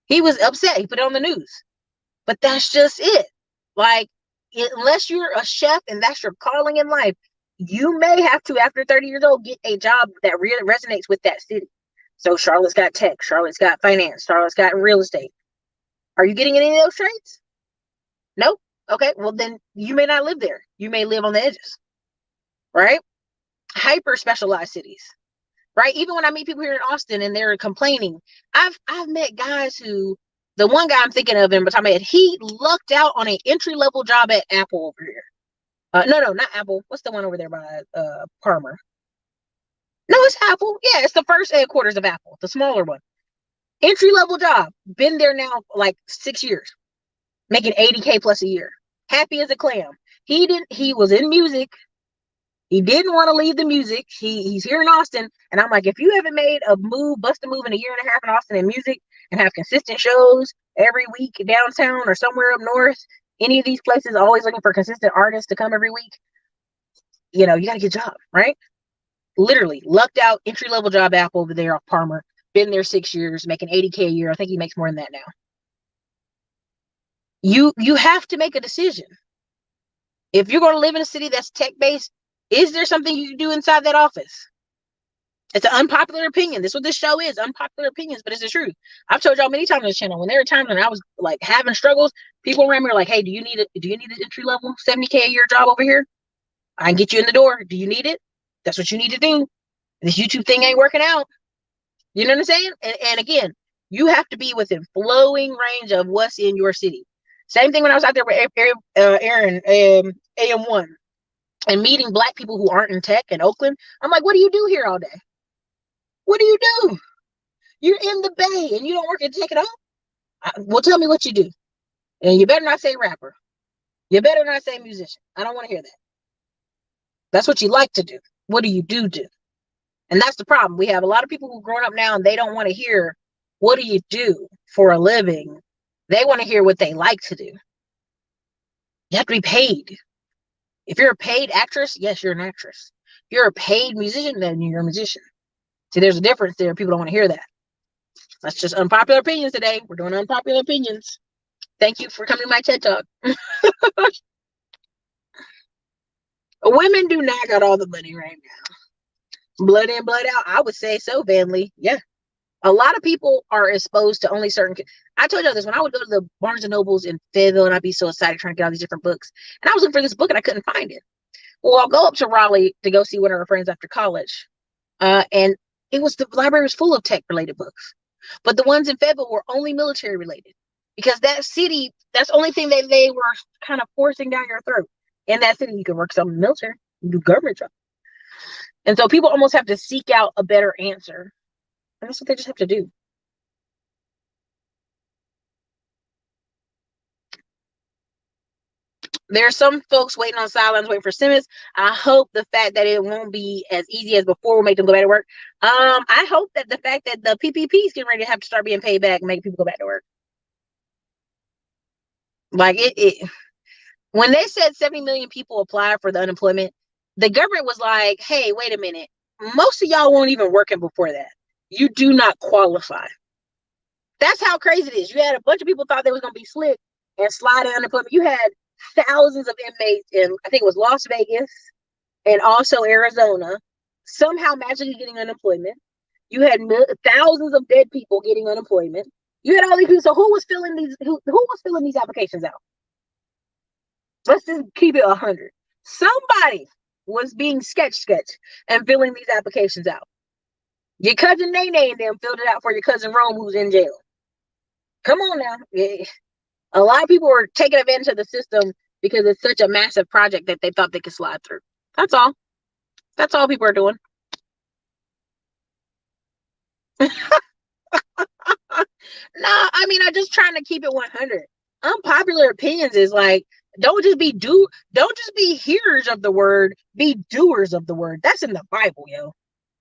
He was upset. He put it on the news. But that's just it. Like, unless you're a chef and that's your calling in life, you may have to, after 30 years old, get a job that really resonates with that city. So Charlotte's got tech, Charlotte's got finance, Charlotte's got real estate. Are you getting any of those trades? Nope. Okay, well then you may not live there. You may live on the edges, right? Hyper specialized cities, right? Even when I meet people here in Austin and they're complaining, I've met guys who The one guy I'm thinking of in the top of my head, he lucked out on an entry-level job at Apple over here. No, not Apple. What's the one over there by Palmer? No, it's Apple. Yeah, it's the first headquarters of Apple, the smaller one. Entry-level job. Been there now like 6 years. Making $80K plus a year. Happy as a clam. He was in music. He didn't want to leave the music. He's here in Austin. And I'm like, if you haven't made a move, bust a move in a year and a half in Austin in music and have consistent shows every week downtown or somewhere up north, any of these places always looking for consistent artists to come every week, you got to get a job, right? Literally lucked out, entry-level job Apple over there off Palmer. Been there 6 years, making $80K a year. I think he makes more than that now. You have to make a decision. If you're going to live in a city that's tech-based, is there something you can do inside that office? It's an unpopular opinion. This is what this show is, unpopular opinions, but it's the truth. I've told y'all many times on this channel, when there were times when I was like having struggles, people around me are like, hey, do you need an entry-level 70K a year job over here? I can get you in the door. Do you need it? That's what you need to do. This YouTube thing ain't working out. You know what I'm saying? And again, you have to be within flowing range of what's in your city. Same thing when I was out there with Aaron, AM1, and meeting Black people who aren't in tech in Oakland. I'm like, what do you do here all day? What do you do? You're in the Bay and you don't work in tech at all? Well, tell me what you do. And you better not say rapper. You better not say musician. I don't want to hear that. That's what you like to do. What do you do? And that's the problem. We have a lot of people who are growing up now and they don't want to hear, what do you do for a living? They want to hear what they like to do. You have to be paid. If you're a paid actress, yes, you're an actress. If you're a paid musician, then you're a musician. See, there's a difference there. People don't want to hear that. That's just unpopular opinions today. We're doing unpopular opinions. Thank you for coming to my TED Talk. Women do not got all the money right now. Blood in, blood out. I would say so, Van Lee. Yeah. A lot of people are exposed to only certain. I told you this when I would go to the Barnes and Nobles in Fayetteville, and I'd be so excited trying to get all these different books. And I was looking for this book and I couldn't find it. Well, I'll go up to Raleigh to go see one of our friends after college. And the library was full of tech related books. But the ones in Fayetteville were only military related. Because that city, that's the only thing that they were kind of forcing down your throat. In that city, you can work some military, you do government job. And so people almost have to seek out a better answer. And that's what they just have to do. There's some folks waiting on sidelines, waiting for Simmons. I hope the fact that it won't be as easy as before will make them go back to work. I hope that the fact that the PPP is getting ready to have to start being paid back and make people go back to work. Like when they said 70 million people applied for the unemployment, the government was like, hey, wait a minute. Most of y'all weren't even working before that. You do not qualify. That's how crazy it is. You had a bunch of people thought they was going to be slick and slide in unemployment. You had thousands of inmates in, I think it was Las Vegas and also Arizona, somehow magically getting unemployment. You had thousands of dead people getting unemployment. You had all these people. So who was filling these applications out? Let's just keep it 100. Somebody was being sketch and filling these applications out. Your cousin Nene and them filled it out for your cousin Rome, who's in jail. Come on now. Yeah. A lot of people were taking advantage of the system because it's such a massive project that they thought they could slide through. That's all. That's all people are doing. No, I mean, I'm just trying to keep it 100. Unpopular opinions is like, don't just be hearers of the word, be doers of the word. That's in the Bible, yo.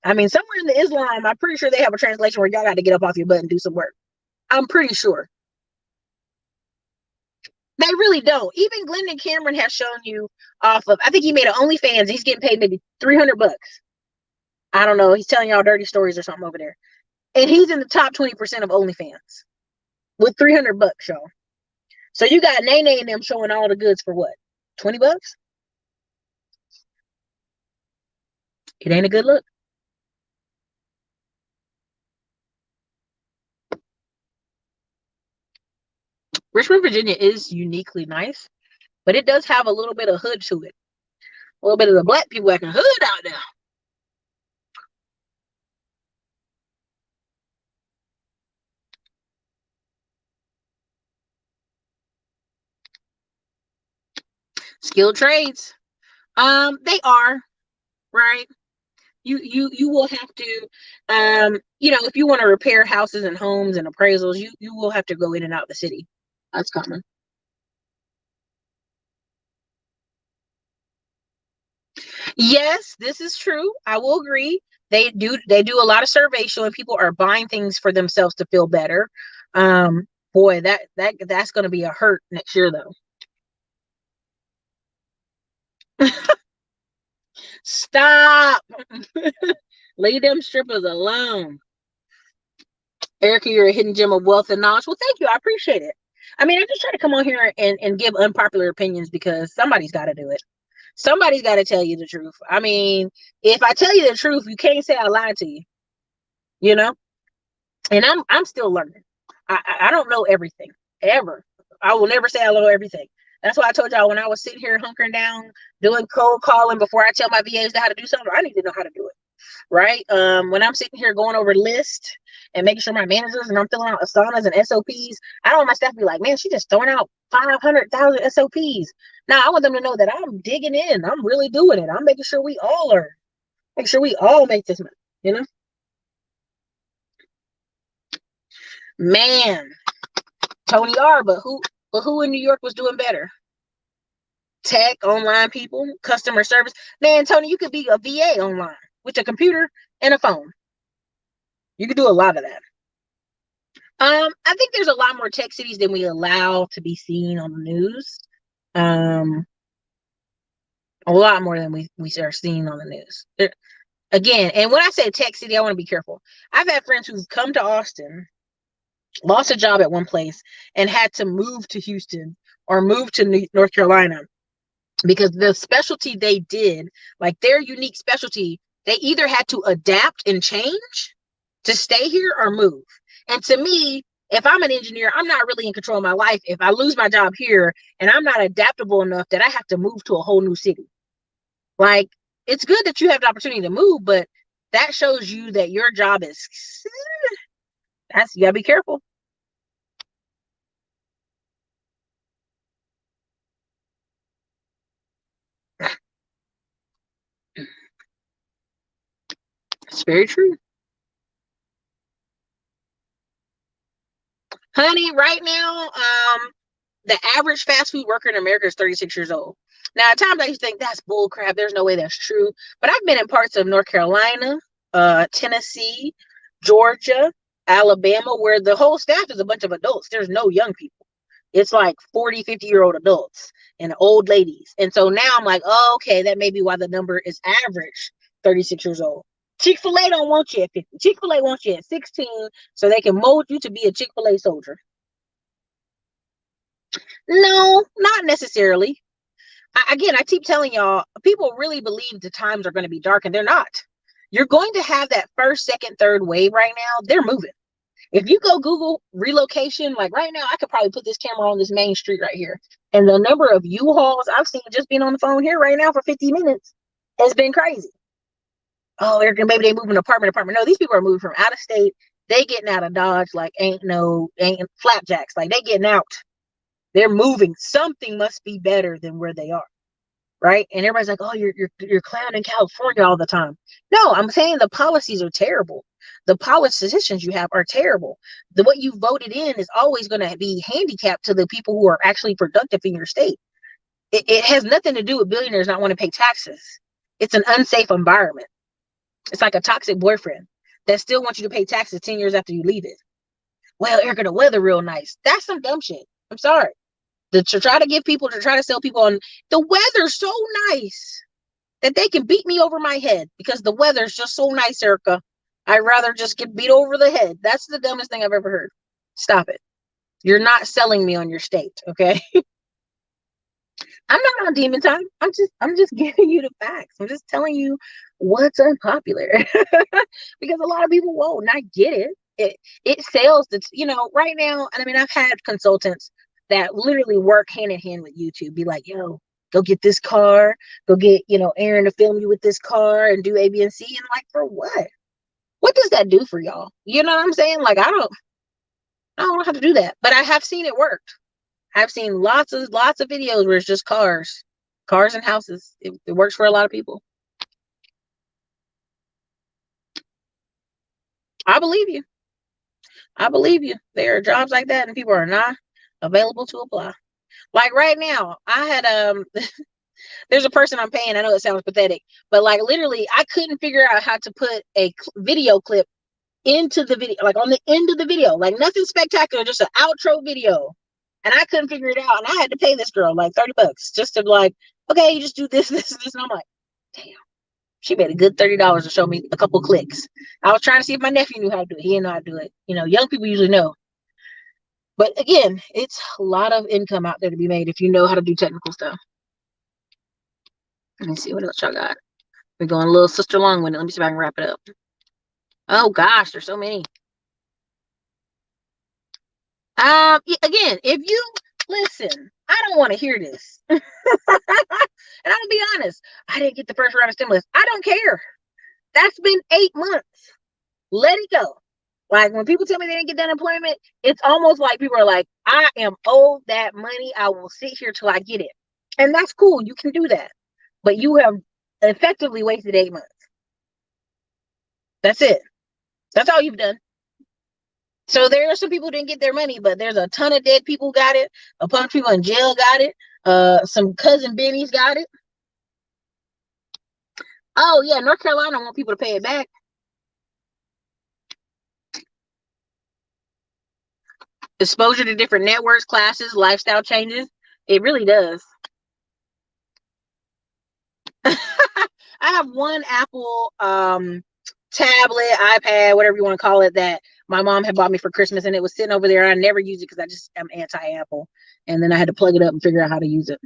I mean, somewhere in the Islam, I'm pretty sure they have a translation where y'all got to get up off your butt and do some work. I'm pretty sure. They really don't. Even Glendon Cameron has shown you off of, I think he made an OnlyFans. He's getting paid maybe $300. I don't know. He's telling y'all dirty stories or something over there. And he's in the top 20% of OnlyFans with $300, y'all. So you got Nene and them showing all the goods for what? $20? It ain't a good look. Richmond, Virginia is uniquely nice, but it does have a little bit of hood to it. A little bit of the black people acting hood out there. Skilled trades. They are, right? You will have to, if you want to repair houses and homes and appraisals, you will have to go in and out the city. That's common. Yes, this is true. I will agree. They do a lot of surveys showing people are buying things for themselves to feel better. Boy, that's going to be a hurt next year though. Stop. Leave them strippers alone. Erica, you're a hidden gem of wealth and knowledge. Well, thank you. I appreciate it. I mean, I just try to come on here and give unpopular opinions because somebody's got to do it. Somebody's got to tell you the truth. I mean, if I tell you the truth, you can't say I lied to you, you know? And I'm still learning. I don't know everything, ever. I will never say I know everything. That's why I told y'all when I was sitting here hunkering down, doing cold calling before I tell my VAs how to do something, I need to know how to do it. Right? When I'm sitting here going over list and making sure my managers and I'm filling out asanas and SOPs, I don't want my staff to be like, man, she's just throwing out 500,000 SOPs. Now I want them to know that I'm digging in. I'm really doing it. I'm making sure we all learn. Make sure we all make this money, you know? Man, Tony R, but who in New York was doing better? Tech, online people, customer service. Man, Tony, you could be a VA online with a computer and a phone. You could do a lot of that. I think there's a lot more tech cities than we allow to be seen on the news. A lot more than we are seeing on the news. Again, and when I say tech city, I want to be careful. I've had friends who've come to Austin, lost a job at one place, and had to move to Houston or move to North Carolina because the specialty they did, like their unique specialty, they either had to adapt and change to stay here or move. And to me, if I'm an engineer, I'm not really in control of my life if I lose my job here and I'm not adaptable enough that I have to move to a whole new city. Like, it's good that you have the opportunity to move, but that shows you that your job is, you gotta be careful. It's very true. Honey, right now, the average fast food worker in America is 36 years old. Now, at times I used to think that's bull crap. There's no way that's true. But I've been in parts of North Carolina, Tennessee, Georgia, Alabama, where the whole staff is a bunch of adults. There's no young people. It's like 40, 50-year-old adults and old ladies. And so now I'm like, oh, okay, that may be why the number is average 36 years old. Chick-fil-A don't want you at 50. Chick-fil-A wants you at 16 so they can mold you to be a Chick-fil-A soldier. No, not necessarily. I keep telling y'all, people really believe the times are going to be dark, and they're not. You're going to have that first, second, third wave right now. They're moving. If you go Google relocation, like right now, I could probably put this camera on this main street right here. And the number of U-Hauls I've seen just being on the phone here right now for 50 minutes has been crazy. Oh, maybe they move an apartment. No, these people are moving from out of state. They getting out of Dodge like ain't flapjacks. Like they getting out. They're moving. Something must be better than where they are. Right? And everybody's like, oh, you're clowning California all the time. No, I'm saying the policies are terrible. The politicians you have are terrible. What you voted in is always going to be handicapped to the people who are actually productive in your state. It has nothing to do with billionaires not wanting to pay taxes. It's an unsafe environment. It's like a toxic boyfriend that still wants you to pay taxes 10 years after you leave it. Well, Erica, the weather real nice. That's some dumb shit. I'm sorry. To try to sell people on the weather's so nice that they can beat me over my head because the weather's just so nice, Erica. I'd rather just get beat over the head. That's the dumbest thing I've ever heard. Stop it. You're not selling me on your state, okay? I'm not on demon time. I'm just giving you the facts. I'm just telling you what's unpopular. Because a lot of people won't, and I get it. It sells right now, and I mean I've had consultants that literally work hand in hand with YouTube, be like, yo, go get this car, go get, Aaron to film you with this car and do A, B, and C. And like, for what? What does that do for y'all? You know what I'm saying? Like, I don't know how to do that, but I have seen it work. I've seen lots of videos where it's just cars. Cars and houses. It works for a lot of people. I believe you. I believe you. There are jobs like that and people are not available to apply. Like right now, I had there's a person I'm paying. I know it sounds pathetic, but like literally I couldn't figure out how to put a video clip into the video, like on the end of the video, like nothing spectacular, just an outro video. And I couldn't figure it out. And I had to pay this girl like $30 just to like, okay, you just do this, this, this. And I'm like, damn, she made a good $30 to show me a couple clicks. I was trying to see if my nephew knew how to do it. He didn't know how to do it. You know, young people usually know. But again, it's a lot of income out there to be made if you know how to do technical stuff. Let me see what else y'all got. We're going a little sister long winded. Let me see if I can wrap it up. Oh gosh, there's so many. Again, if you listen, I don't want to hear this. And I'm gonna be honest, I didn't get the first round of stimulus. I don't care. That's been 8 months. Let it go. Like when people tell me they didn't get that unemployment, it's almost like people are like, I am owed that money. I will sit here till I get it. And that's cool. You can do that. But you have effectively wasted 8 months. That's it. That's all you've done. So there are some people who didn't get their money, but there's a ton of dead people got it. A bunch of people in jail got it. Some cousin Benny's got it. Oh yeah, North Carolina want people to pay it back. Exposure to different networks, classes, lifestyle changes. It really does. I have one Apple tablet, iPad, whatever you want to call it, that my mom had bought me for Christmas, and it was sitting over there. I never used it because I just am anti-Apple, and then I had to plug it up and figure out how to use it.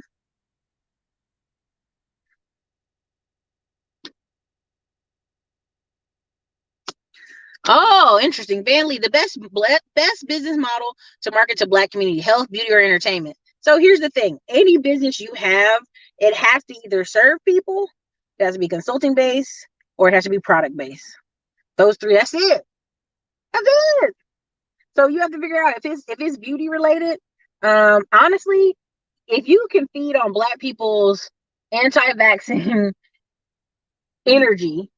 Oh, interesting. Vanley, the best business model to market to Black community, health, beauty, or entertainment. So here's the thing: any business you have, it has to either serve people, it has to be consulting based, or it has to be product based. Those three. That's it. That's it. So you have to figure out if it's beauty related. Honestly, if you can feed on Black people's anti-vaccine energy,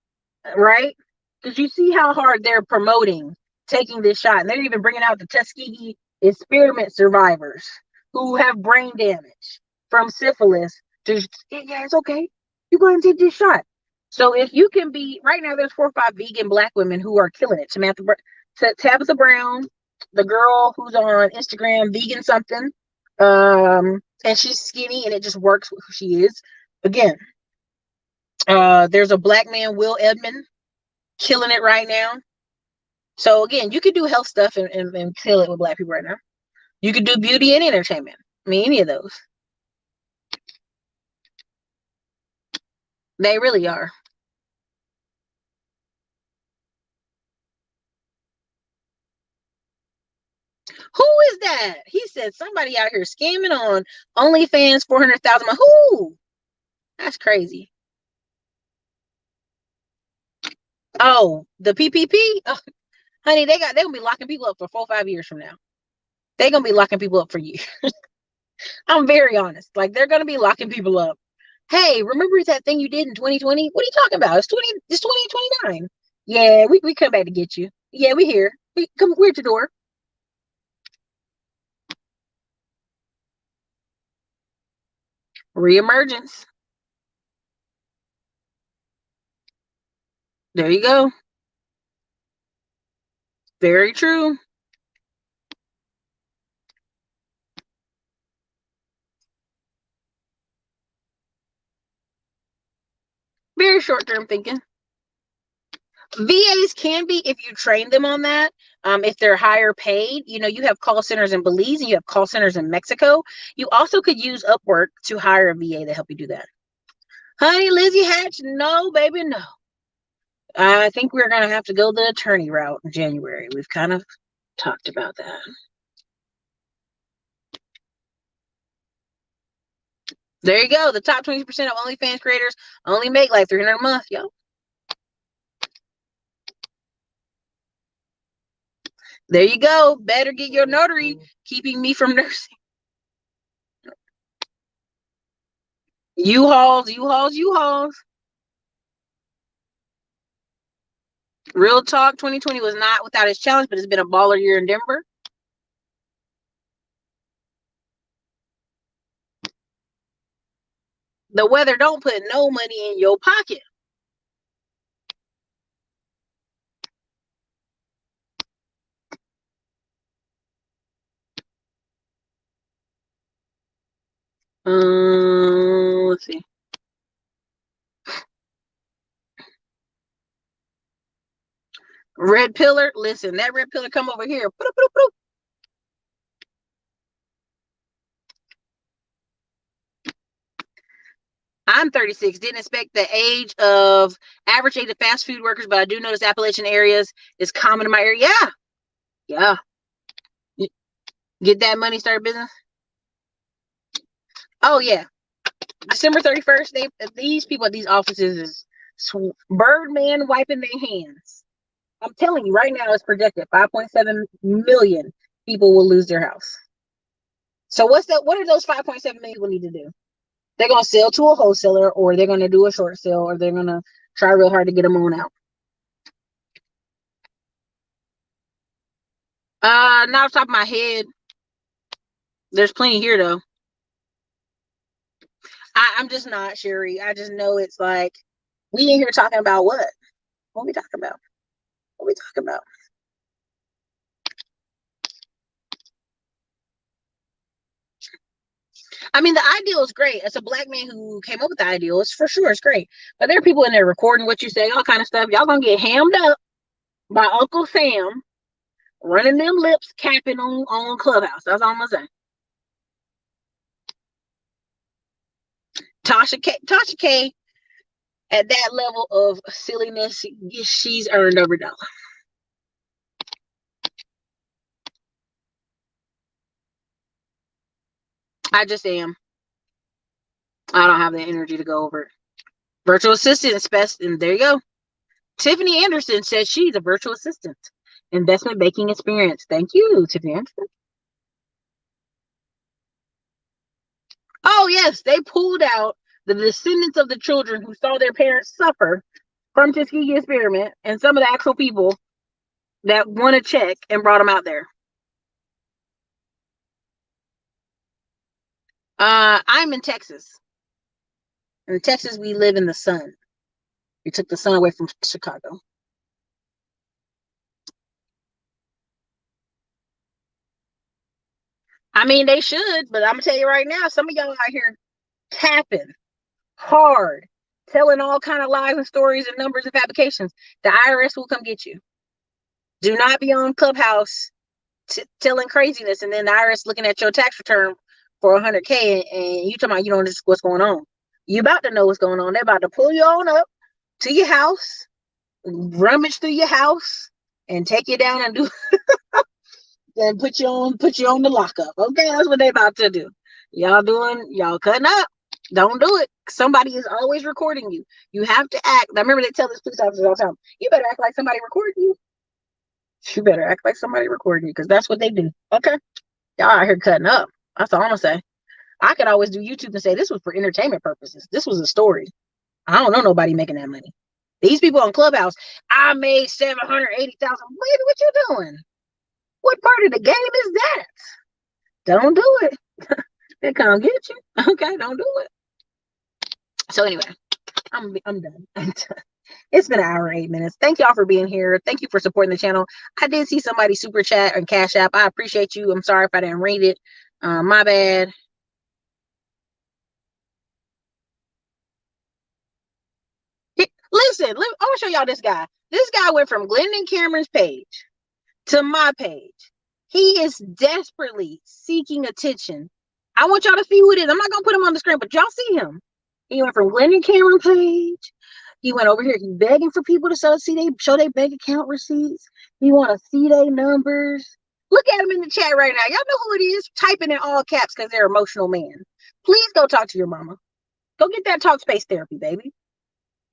right? Because you see how hard they're promoting taking this shot, and they're even bringing out the Tuskegee experiment survivors who have brain damage from syphilis. Yeah, it's okay. You go ahead and take this shot. So if you can be right now, there's 4 or 5 vegan Black women who are killing it. Tabitha Brown, the girl who's on Instagram, vegan something, and she's skinny and it just works with who she is. Again, there's a Black man, Will Edmond, killing it right now. So again, you could do health stuff and kill it with Black people right now. You could do beauty and entertainment. I mean, any of those. They really are. Who is that? He said somebody out here scamming on OnlyFans 400,000. Who? That's crazy. Oh, the PPP? Oh, honey, they're gonna be locking people up for 4 or 5 years from now. They're gonna be locking people up for years. I'm very honest. Like they're gonna be locking people up. Hey, remember that thing you did in 2020? What are you talking about? It's 2029. Yeah, we come back to get you. Yeah, we here. We're at your door. Reemergence. There you go. Very true. Very short-term thinking. VAs can be if you train them on that. If they're higher paid, you have call centers in Belize and you have call centers in Mexico. You also could use Upwork to hire a VA to help you do that. Honey, Lizzie Hatch, no, baby, no. I think we're going to have to go the attorney route in January. We've kind of talked about that. There you go. The top 20% of OnlyFans creators only make like $300 a month, yo. There you go. Better get your notary keeping me from nursing. U-Hauls, U-Hauls, U-Hauls. Real talk, 2020 was not without its challenge, but it's been a baller year in Denver. The weather don't put no money in your pocket. Let's see. Red pillar. Listen, that red pillar come over here. I'm 36. Didn't expect the average age of fast food workers, but I do notice Appalachian areas is common in my area. Yeah. Get that money, start business. Oh yeah. December 31st, these people at these offices is Birdman wiping their hands. I'm telling you right now, it's projected 5.7 million people will lose their house. So what are those 5.7 million people need to do? They're gonna sell to a wholesaler, or they're gonna do a short sale, or they're gonna try real hard to get them on out. Not off the top of my head. There's plenty here though. I'm just not, Sherry. I just know it's like we in here talking about what? What we talking about? What we talking about? I mean, the ideal is great. As a black man who came up with the ideal, it's for sure it's great. But there are people in there recording what you say, all kind of stuff. Y'all gonna get hammed up by Uncle Sam running them lips, capping on Clubhouse. That's all I'm gonna say. Tasha K, at that level of silliness, she's earned every dollar. I just am. I don't have the energy to go over it. Virtual assistant is best, and there you go. Tiffany Anderson says she's a virtual assistant. Investment banking experience. Thank you, Tiffany Anderson. Oh, yes, they pulled out the descendants of the children who saw their parents suffer from Tuskegee experiment and some of the actual people that won a check and brought them out there. I'm in Texas. In Texas, we live in the sun. We took the sun away from Chicago. I mean, they should, but I'm gonna tell you right now, some of y'all out here tapping hard, telling all kind of lies and stories and numbers and fabrications. The IRS will come get you. Do not be on Clubhouse telling craziness, and then the IRS looking at your tax return for 100K, and you talking about you don't know what's going on. You about to know what's going on. They're about to pull you on up to your house, rummage through your house, and take you down and do and put you on the lockup. Okay, that's what they about to do. Y'all cutting up. Don't do it. Somebody is always recording you. You have to act. I remember they tell this police officers all the time. You better act like somebody recording you. You better act like somebody recording you, because that's what they do. Okay, y'all out here cutting up. That's all I'm gonna say. I could always do YouTube and say this was for entertainment purposes. This was a story. I don't know nobody making that money. These people on Clubhouse, I made 780,000. Baby, what you doing? What part of the game is that? Don't do it. They come get you. Okay, don't do it. So anyway, I'm done. It's been an hour and 8 minutes. Thank y'all for being here. Thank you for supporting the channel. I did see somebody super chat and Cash App. I appreciate you. I'm sorry if I didn't read it. My bad. Listen, I want to show y'all this guy. This guy went from Glendon Cameron's page to my page. He is desperately seeking attention. I want y'all to see who it is. I'm not going to put him on the screen, but y'all see him. He went from Glendon Cameron page. He went over here. He's begging for people to show their bank account receipts. He want to see their numbers. Look at him in the chat right now. Y'all know who it is. Typing in all caps because they're emotional man. Please go talk to your mama. Go get that talk space therapy, baby.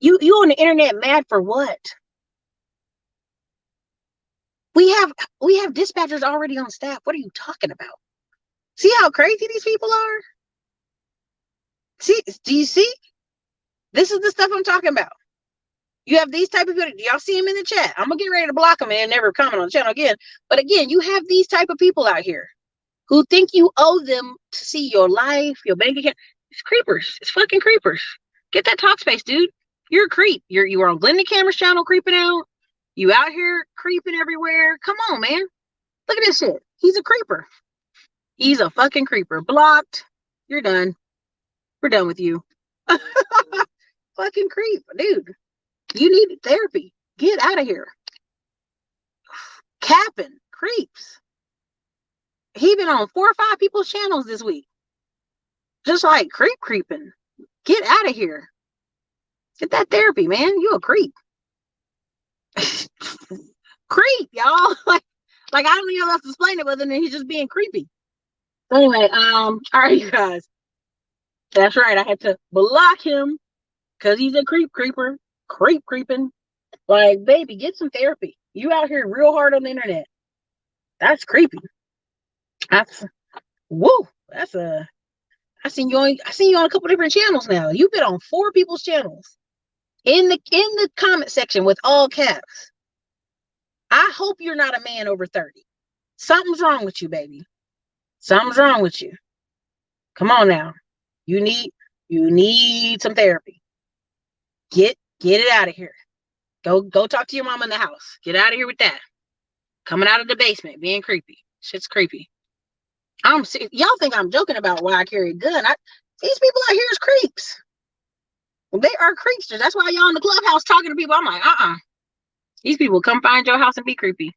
You on the internet mad for what? We have dispatchers already on staff. What are you talking about? See how crazy these people are? See, do you see? This is the stuff I'm talking about. You have these type of people. Y'all see them in the chat. I'm gonna get ready to block them and never comment on the channel again. But again, you have these type of people out here who think you owe them to see your life, your bank account. It's creepers. It's fucking creepers. Get that talk space, dude. You're a creep. You were on Glenda Cameron's channel creeping out. You out here creeping everywhere. Come on, man. Look at this shit. He's a creeper. He's a fucking creeper. Blocked. You're done. We're done with you. Fucking creep, dude. You need therapy. Get out of here. Capping. Creeps. He been on 4 or 5 people's channels this week. Just like creeping. Get out of here. Get that therapy, man. You a creep. Creep, y'all. like I don't even know how to explain it other than he's just being creepy. Anyway, all right, you guys. That's right. I had to block him because he's a creeper. Creeping. Like, baby, get some therapy. You out here real hard on the internet. That's creepy. That's woo. That's a. I seen you on a couple different channels now. You've been on 4 people's channels. In the comment section with all caps. I hope you're not a man over 30. Something's wrong with you, baby. Something's wrong with you. Come on now. You need some therapy. Get it out of here. Go talk to your mom in the house. Get out of here with that. Coming out of the basement, being creepy. Shit's creepy. Y'all think I'm joking about why I carry a gun. These people out here is creeps. They are creepsters. That's why y'all in the clubhouse talking to people. I'm like, These people come find your house and be creepy.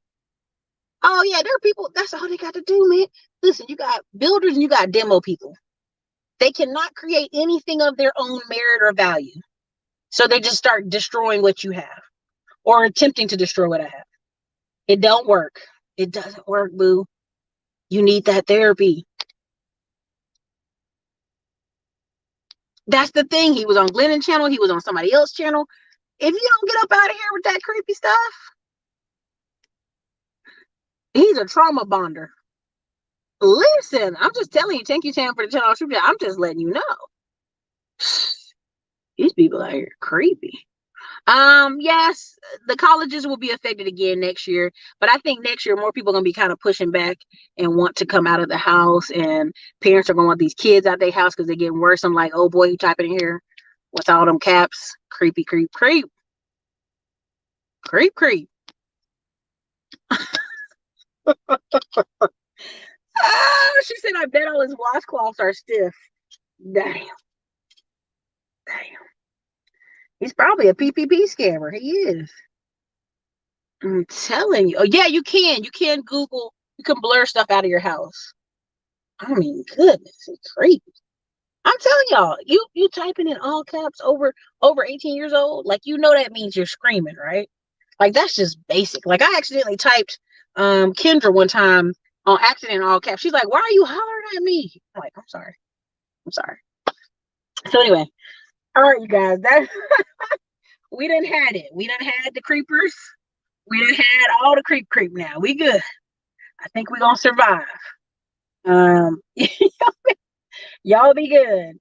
Oh yeah, there are people. That's all they got to do, man. Listen, you got builders and you got demo people. They cannot create anything of their own merit or value. So they just start destroying what you have or attempting to destroy what I have. It don't work. It doesn't work, boo. You need that therapy. That's the thing. He was on Glennon's channel. He was on somebody else's channel. If you don't get up out of here with that creepy stuff, he's a trauma bonder. Listen, I'm just telling you, thank you, Tam, for the $10 I'm just letting you know. These people out here creepy. Yes, the colleges will be affected again next year, but I think next year more people are gonna be kind of pushing back and want to come out of the house, and parents are gonna want these kids out their house because they're getting worse. I'm like, oh boy, you typing in here with all them caps. Creepy. Oh, she said, I bet all his washcloths are stiff. Damn. He's probably a PPP scammer. He is. I'm telling you. Oh, yeah, you can. You can Google. You can blur stuff out of your house. I mean, goodness, it's creepy. I'm telling y'all, you typing in all caps over 18 years old, like, you know that means you're screaming, right? Like, that's just basic. Like, I accidentally typed Kendra one time on accident in all caps. She's like, why are you hollering at me? I'm like, I'm sorry. So anyway, all right, you guys, that we done had it. We done had the creepers. We done had all the creep now. We good. I think we're gonna survive. Y'all be good.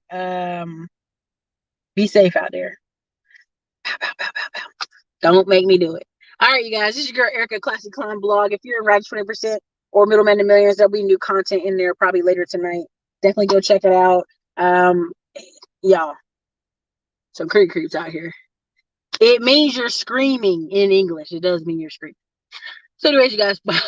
Be safe out there. Pow, pow, pow, pow, pow. Don't make me do it. All right, you guys. This is your girl Erica Classic Climb blog. If you're in Rags 20% or Middleman to Millions, there'll be new content in there probably later tonight. Definitely go check it out. Y'all, some creeps out here. It means you're screaming in English. It does mean you're screaming. So anyways, you guys, bye.